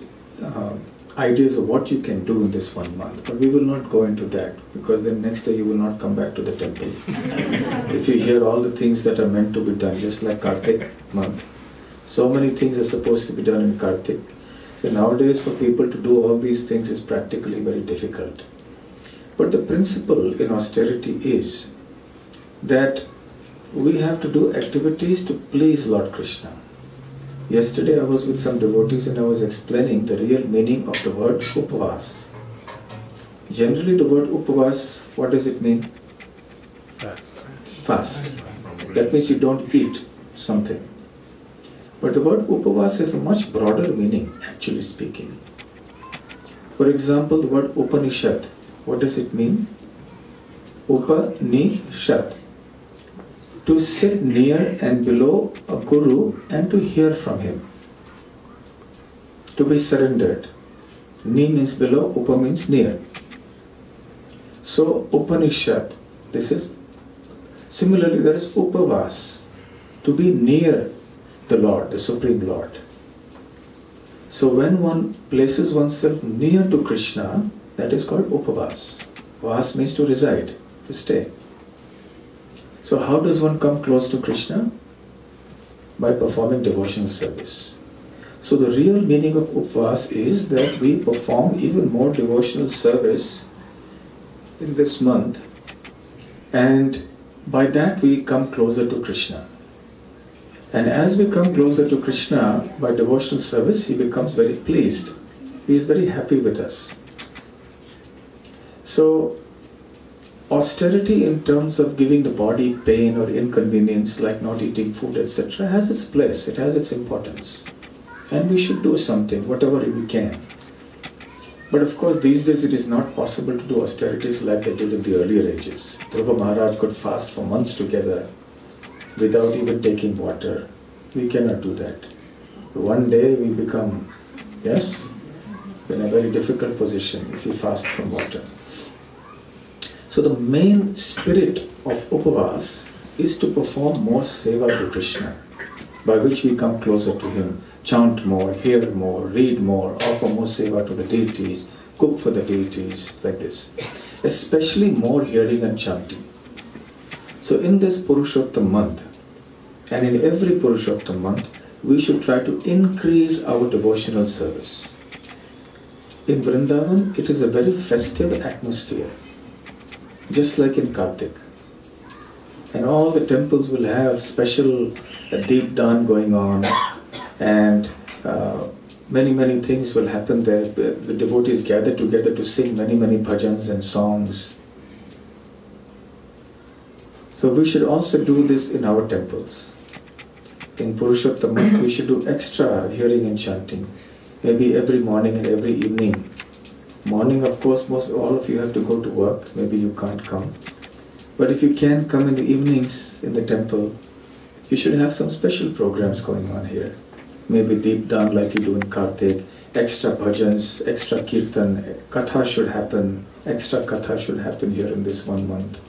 ideas of what you can do in this 1 month. But we will not go into that, because then next day you will not come back to the temple. If you hear all the things that are meant to be done, just like Kartik month. So many things are supposed to be done in Kartik. So nowadays for people to do all these things is practically very difficult. But the principle in austerity is that we have to do activities to please Lord Krishna. Yesterday I was with some devotees and I was explaining the real meaning of the word upavas. Generally the word upavas, what does it mean? Fast. Fast. That means you don't eat something. But the word upavas has a much broader meaning, actually speaking. For example, the word Upanishad, what does it mean? Upanishad. To sit near and below a guru and to hear from him. To be surrendered. Ni means below, Upa means near. So Upanishad, this is, similarly there is Upavas, to be near the Lord, the Supreme Lord. So when one places oneself near to Krishna, that is called Upavas. Vas means to reside, to stay. So how does one come close to Krishna? By performing devotional service. So the real meaning of Upvas is that we perform even more devotional service in this month, and by that we come closer to Krishna. And as we come closer to Krishna by devotional service, he becomes very pleased. He is very happy with us. So austerity in terms of giving the body pain or inconvenience, like not eating food, etc., has its place, it has its importance. And we should do something, whatever we can. But of course, these days it is not possible to do austerities like they did in the earlier ages. Dhruva Maharaj could fast for months together without even taking water. We cannot do that. One day we become, yes, in a very difficult position if we fast from water. So the main spirit of Upavas is to perform more seva to Krishna, by which we come closer to him, chant more, hear more, read more, offer more seva to the deities, cook for the deities, like this. Especially more hearing and chanting. So in this Purushottam month, and in every Purushottam month, we should try to increase our devotional service. In Vrindavan, it is a very festive atmosphere, just like in Kartik. And all the temples will have special deepdan going on, and many things will happen there. The devotees gather together to sing many bhajans and songs. So we should also do this in our temples. In Purushottam month, we should do extra hearing and chanting. Maybe every morning and every evening. Morning, of course, all of you have to go to work. Maybe you can't come. But if you can come in the evenings in the temple, you should have some special programs going on here. Maybe deepdan like you do in Kartik, extra bhajans, extra kirtan, katha should happen, extra katha should happen here in this 1 month.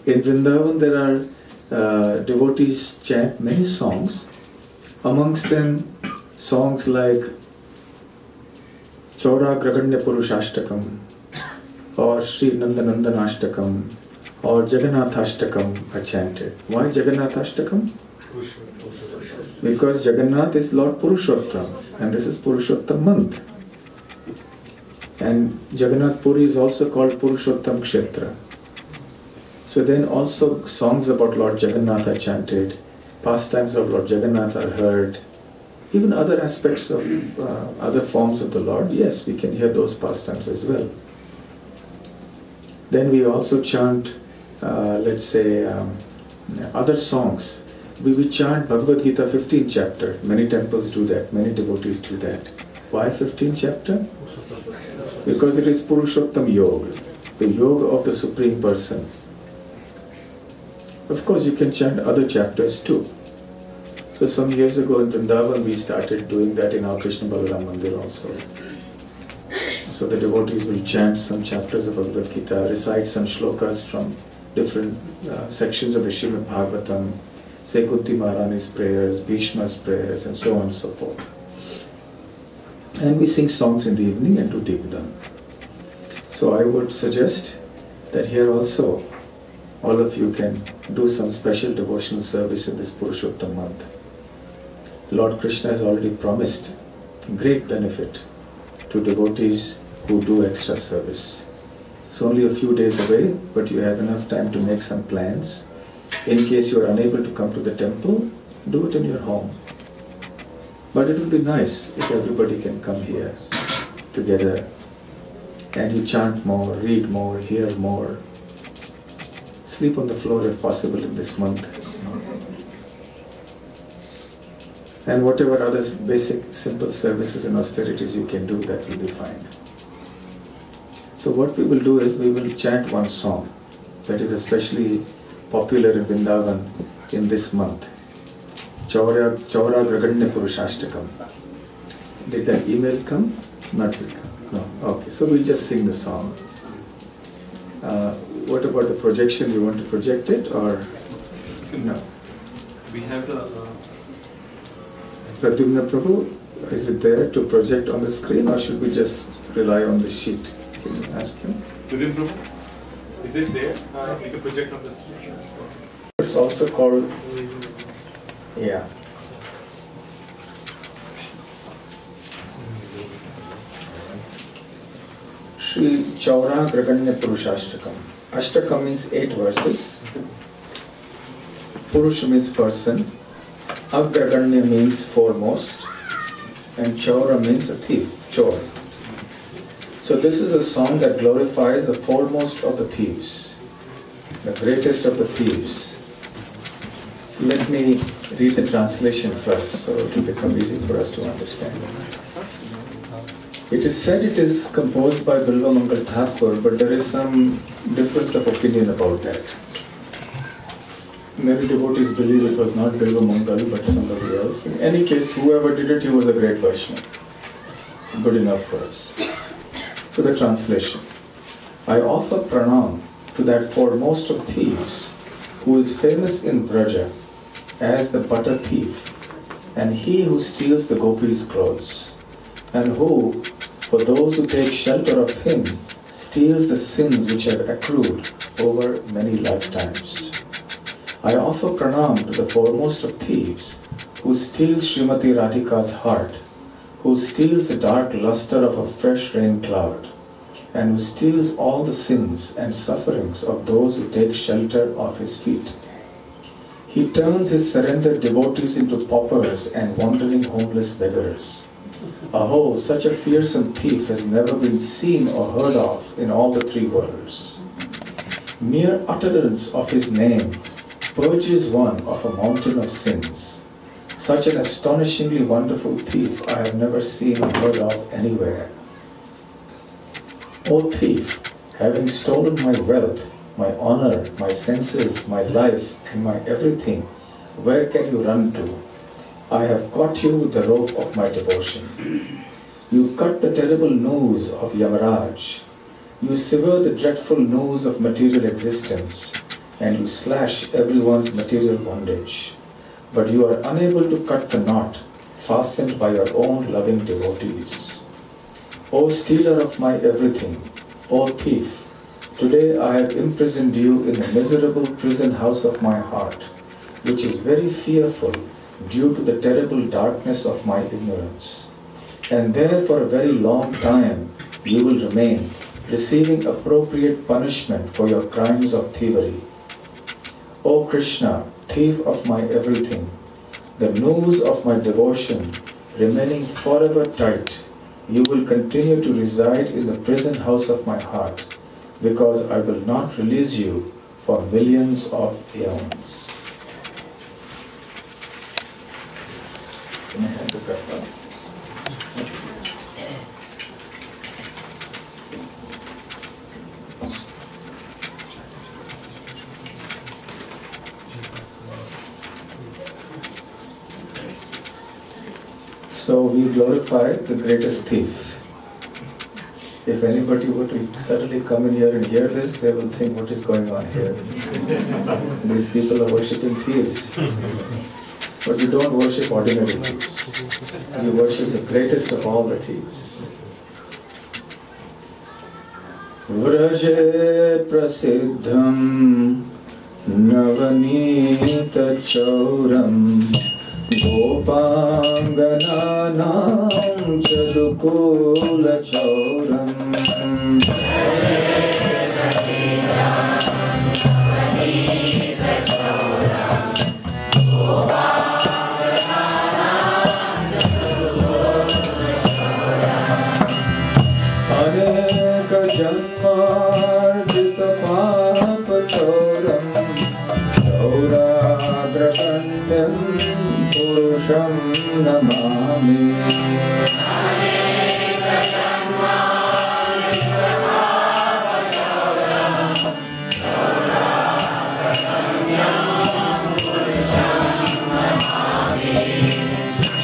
In Vrindavan there are devotees chant many songs, amongst them songs like Chaura Graganya Purushashtakam, or Sri Nandanandanashtakam, or Jagannathashtakam are chanted. Why Jagannathashtakam? Because Jagannath is Lord Purushottam, and this is Purushottam month. And Jagannath Puri is also called Purushottam Kshetra. So then also songs about Lord Jagannath are chanted, pastimes of Lord Jagannath are heard, even other aspects of other forms of the Lord, yes, we can hear those pastimes as well. Then we also chant, let's say, other songs. We will chant Bhagavad Gita 15th chapter. Many temples do that, many devotees do that. Why 15th chapter? Because it is Purushottam Yoga, the yoga of the Supreme Person. Of course, you can chant other chapters too. So some years ago in Vrindavan, we started doing that in our Krishna Balaram Mandir also. So the devotees will chant some chapters of Bhagavad Gita, recite some shlokas from different sections of the Srimad Bhagavatam, say Kunti Maharani's prayers, Bhishma's prayers, and so on and so forth. And we sing songs in the evening and do Deepdan. So I would suggest that here also, all of you can do some special devotional service in this Purushottam month. Lord Krishna has already promised great benefit to devotees who do extra service. It's only a few days away, but you have enough time to make some plans. In case you are unable to come to the temple, do it in your home. But it would be nice if everybody can come here together and you chant more, read more, hear more. Sleep on the floor if possible in this month. And whatever other basic, simple services and austerities you can do, that will be fine. So what we will do is we will chant one song that is especially popular in Vrindavan in this month. Chaura Graganya Purushashtakam. Did that email come? Not yet. No. Okay, so we'll just sing the song. What about the projection? You want to project it or no? We have the Pradyumna Prabhu, is it there to project on the screen or should we just rely on the sheet? Can you ask him? Pradyumna Prabhu, is it there? We can project on the screen. It's also called, yeah. Shri Chaura Graganya Purushashtakam. Ashtakam means 8 verses. Purush means person. Agraganya means foremost. And Chaura means a thief, chor. So this is a song that glorifies the foremost of the thieves, the greatest of the thieves. So let me read the translation first so it will become easy for us to understand. It is said it is composed by Bilva Mangal Thakur, but there is some difference of opinion about that. Many devotees believe it was not Bilva Mangal but somebody else. In any case, whoever did it, he was a great Vaishnava. It's good enough for us. So the translation. I offer pranam to that foremost of thieves, who is famous in Vraja as the butter thief, and he who steals the gopis' clothes, and who, For those who take shelter of him steals the sins which have accrued over many lifetimes. I offer pranam to the foremost of thieves, who steals Srimati Radhika's heart, who steals the dark luster of a fresh rain cloud, and who steals all the sins and sufferings of those who take shelter of his feet. He turns his surrendered devotees into paupers and wandering homeless beggars. Aho, such a fearsome thief has never been seen or heard of in all the three worlds. Mere utterance of his name purges one of a mountain of sins. Such an astonishingly wonderful thief I have never seen or heard of anywhere. O thief, having stolen my wealth, my honor, my senses, my life, and my everything, where can you run to? I have caught you with the rope of my devotion. You cut the terrible noose of Yamaraj. You sever the dreadful noose of material existence, and you slash everyone's material bondage. But you are unable to cut the knot fastened by your own loving devotees. O stealer of my everything, O thief, today I have imprisoned you in the miserable prison house of my heart, which is very fearful due to the terrible darkness of my ignorance. And there for a very long time you will remain, receiving appropriate punishment for your crimes of thievery. O Krishna, thief of my everything, the noose of my devotion remaining forever tight, you will continue to reside in the prison house of my heart, because I will not release you for millions of aeons. Can I have the cup? So we glorify the greatest thief. If anybody were to suddenly come in here and hear this, they will think, what is going on here? These people are worshipping thieves. But we don't worship ordinary thieves. We worship the greatest of all the thieves. Vraje prasiddham navanita chauram Gopangananam chadukula chauram Aneka janmarjita papa chauram Chauragrasandam purusham namami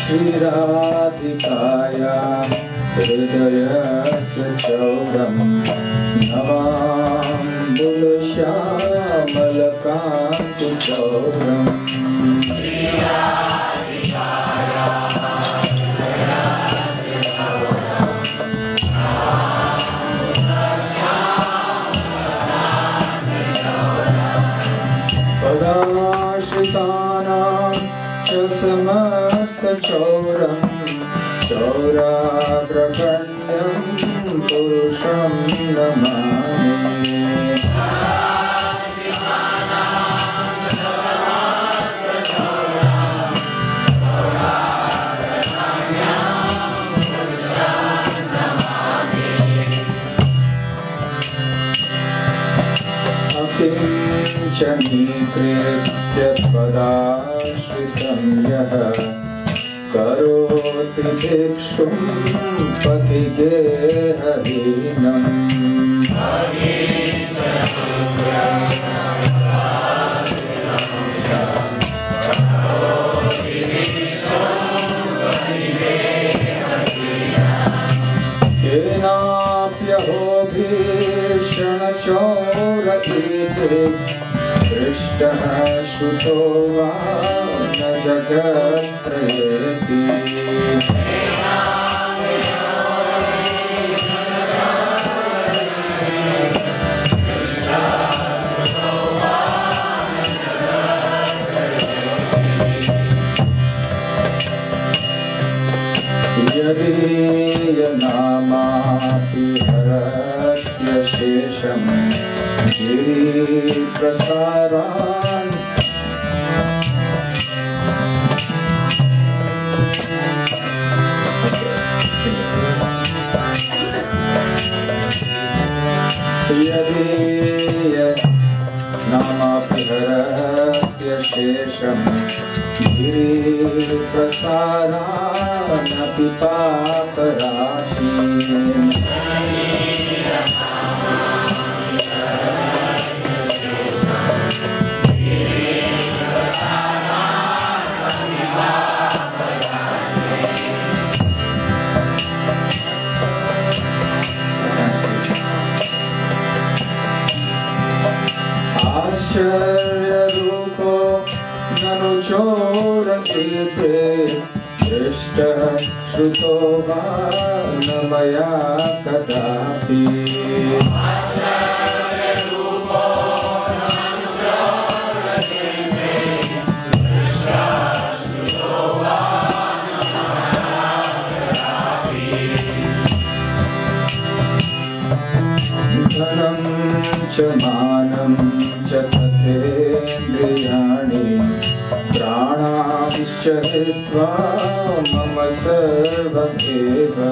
Shri Radhikaya Hridayasya Chauram Navam Buddha-Shyamalakantu Chauram Padashritanam Chasamasta Chauram Chauragrakanyam Purusham Namami Chanikritya padashritam yaha karoti bhikshum patigeharinam kenapyaho bhishana chaura iti Krishtah Shruto va na jagat prayeti prasaran yadi namabharatya shesham giri prasaranapi paparashim Ashya rupo nanu chorati pre drishta shruto va namaya kadapi Ashya rupo nanu chorati pre drishta shruto va namaya kadapi Dhanam cha manam cha tathendriyani pranamscha hitva mama sarvadeva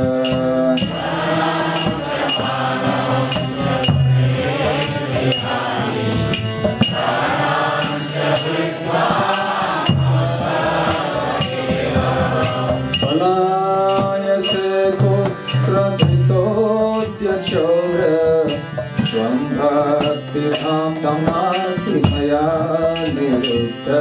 palayase putra dhritodya chora Svam bhakti dham tamasi maya niruddha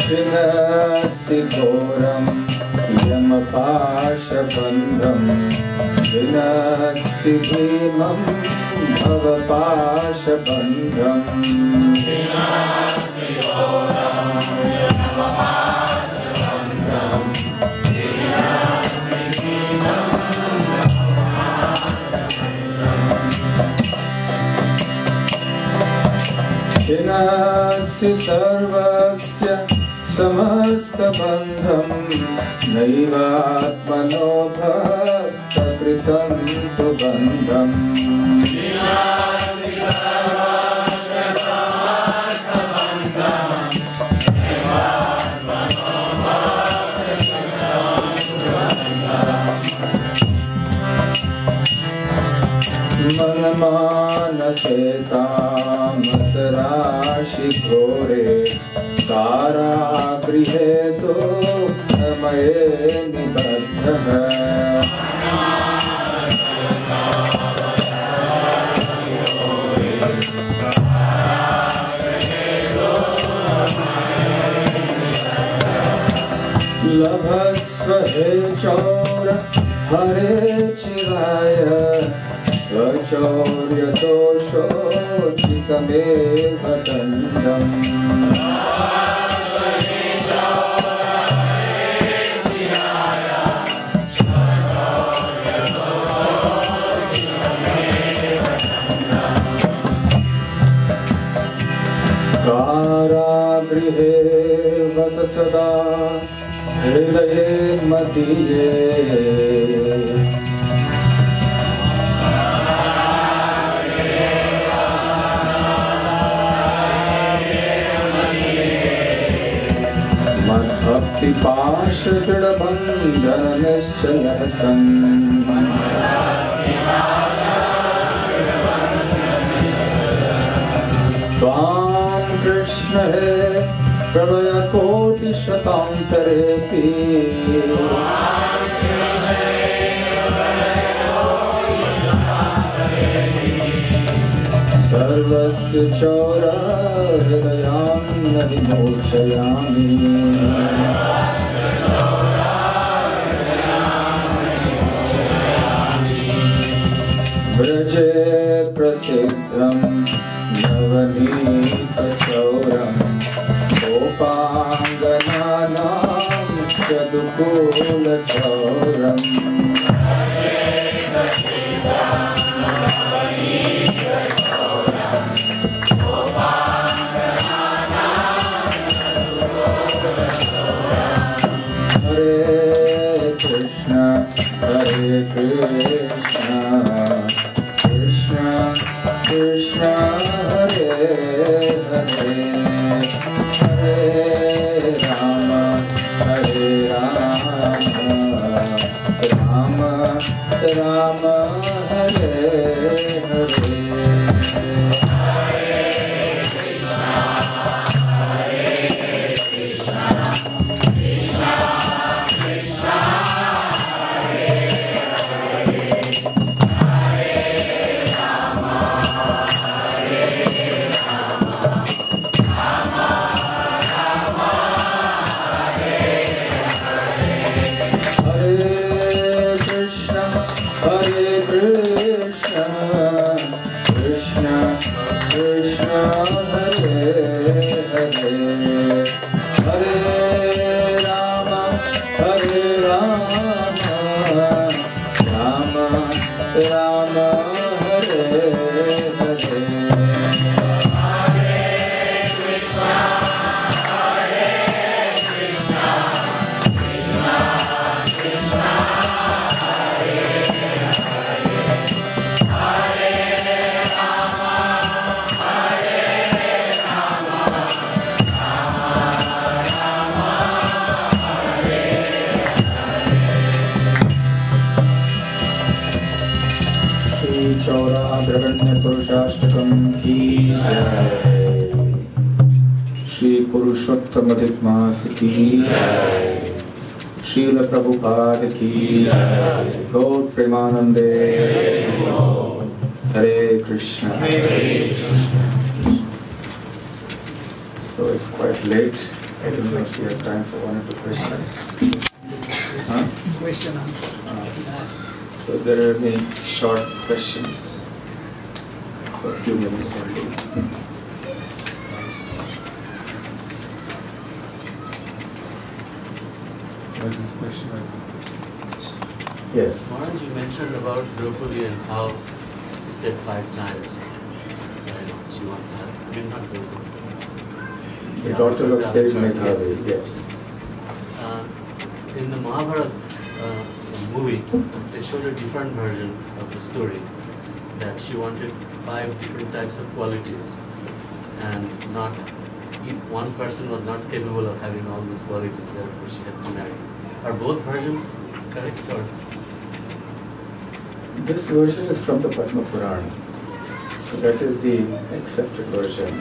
Srinasi ghoram yamapasha bandham Vinasi bhimam bhavapasha bandham Vinasi ghoram yamapasha bandham Vinasi bhimam Vinasi sarvasya samasta bandham naivatmano bhakta kritam tu bandham Vinasi sarvasya samasta bandham naivatmano bhakta kritam tu bandham Manamana tamas rashi ghore कारागृहे तो नमये निबद्धः लभस्व हे चौर हरे चिराय स्वचौर्य दोषोचितमेव दण्डम् कारागृहे वस सदा हृदये मदीये मद्भक्ति पाश दृढ़ बंधन निश्चय सन् त्वां कृष्ण हे प्रलय कोटि शतान्तरेऽपि सर्वस्य चौरा हृदयां न विमोचयामि व्रजे प्रसिद्धं नवनीतचौरं गोपाङ्गनानां सदुकूलचौरम् Bye. श्री पुरुषोत्तम अधिक मास की श्रील प्रभुपाद की गौर प्रेमानंदे हरे Krishna. So it's quite late. I don't know if you have time for one or two questions. Question answer. So there are any short questions for a few minutes only. What's this question? Yes. Maharaj, you mentioned about Draupadi and how she said 5 times that she wants to have. I mean, not Draupadi. The daughter of Sage Medhavi, yes. In the Mahabharata movie, they showed a different version of the story, that she wanted 5 different types of qualities, and not one person was not capable of having all these qualities, therefore she had to marry. Are both versions correct, or? This version is from the Padma Purana, so that is the accepted version.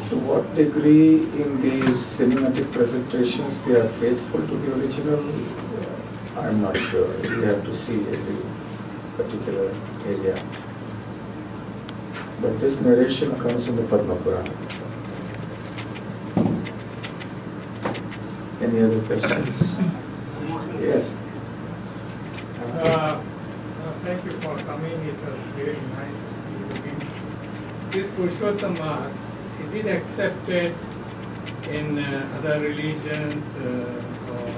To what degree in these cinematic presentations they are faithful to the original, I am not sure. We have to see every particular area. But this narration comes from the Padma Purana. Any other questions? Yes. Thank you for coming. It was very nice to see you again. This purushottam maas, is it accepted in other religions? Or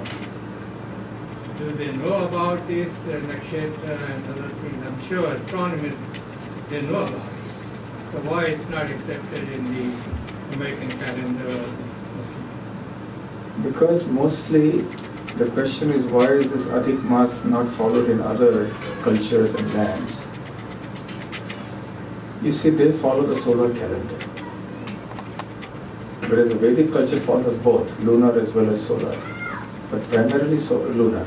do they know about this nakshatra and other things? I'm sure astronomers, they know about it. So why it's not accepted in the American calendar? Because mostly the question is, why is this adhik maas not followed in other cultures and lands? You see, they follow the solar calendar. Whereas the Vedic culture follows both, lunar as well as solar, but primarily lunar.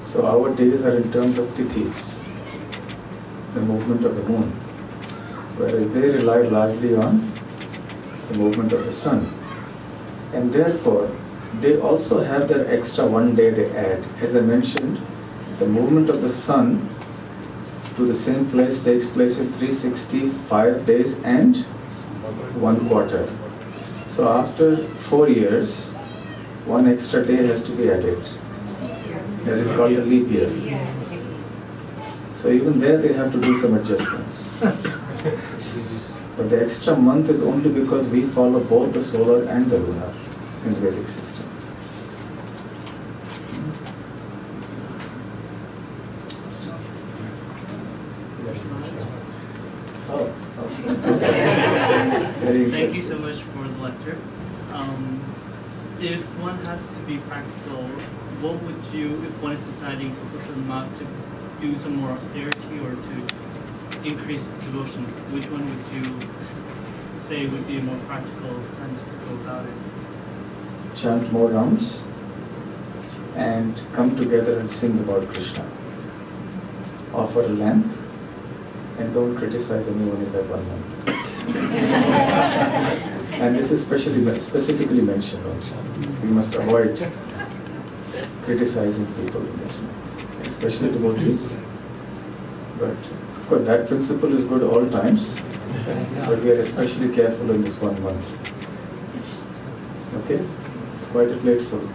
So our days are in terms of tithis, the movement of the moon, whereas they rely largely on the movement of the sun. And therefore, they also have their extra 1 day they add. As I mentioned, the movement of the sun to the same place takes place in 365 days and 1 quarter. So after 4 years, 1 extra day has to be added. That is called a leap year. So even there they have to do some adjustments. But the extra month is only because we follow both the solar and the lunar in the Vedic system. Oh, very Thank you so much for the lecture. If one has to be practical, what would you, if one is deciding for purushottam maas to do some more austerity or to increase devotion, which one would you say would be a more practical sense to go about it? Chant more rounds and come together and sing about Krishna. Offer a lamp and don't criticize anyone in that 1 month. And this is specifically mentioned also. We must avoid criticizing people in this month, especially devotees. But of course, that principle is good all times, but we are especially careful in this 1 month. Okay? It's quite a plate full.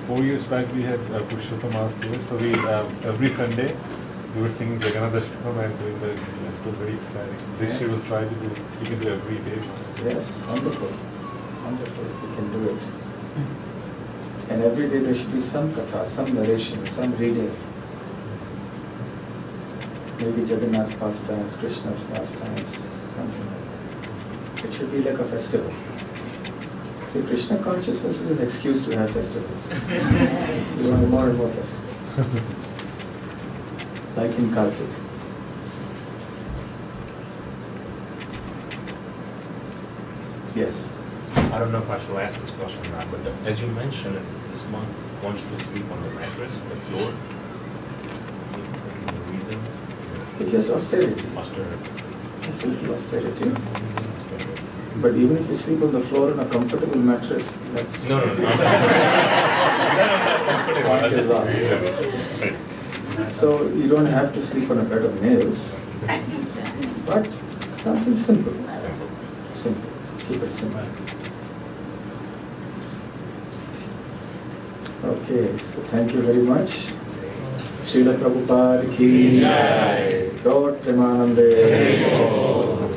4 years back we had purushottam maas here, so we every Sunday we were singing Jagannath Ashtakam and doing that. It was very exciting. So this year we'll try to do. We can do every day. Yes, wonderful. Wonderful if we can do it. And every day there should be some katha, some narration, some reading. Maybe Jagannath's pastimes, Krishna's pastimes, something like that. It should be like a festival. See, Krishna consciousness is an excuse to have festivals. We want more and more festivals. Like in Kartik. Yes. I don't know if I should ask this question or not, but as you mentioned, this month one should sleep on the mattress, the floor. The reason? It's just austerity. Austerity. Just a little austerity. But even if you sleep on the floor on a comfortable mattress, that's... No. Point is lost. So you don't have to sleep on a bed of nails, but something simple. Simple. Keep it simple. Okay, so thank you very much. Srila Prabhupada ki jai. Gaur Premanande.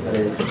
Hare Krishna.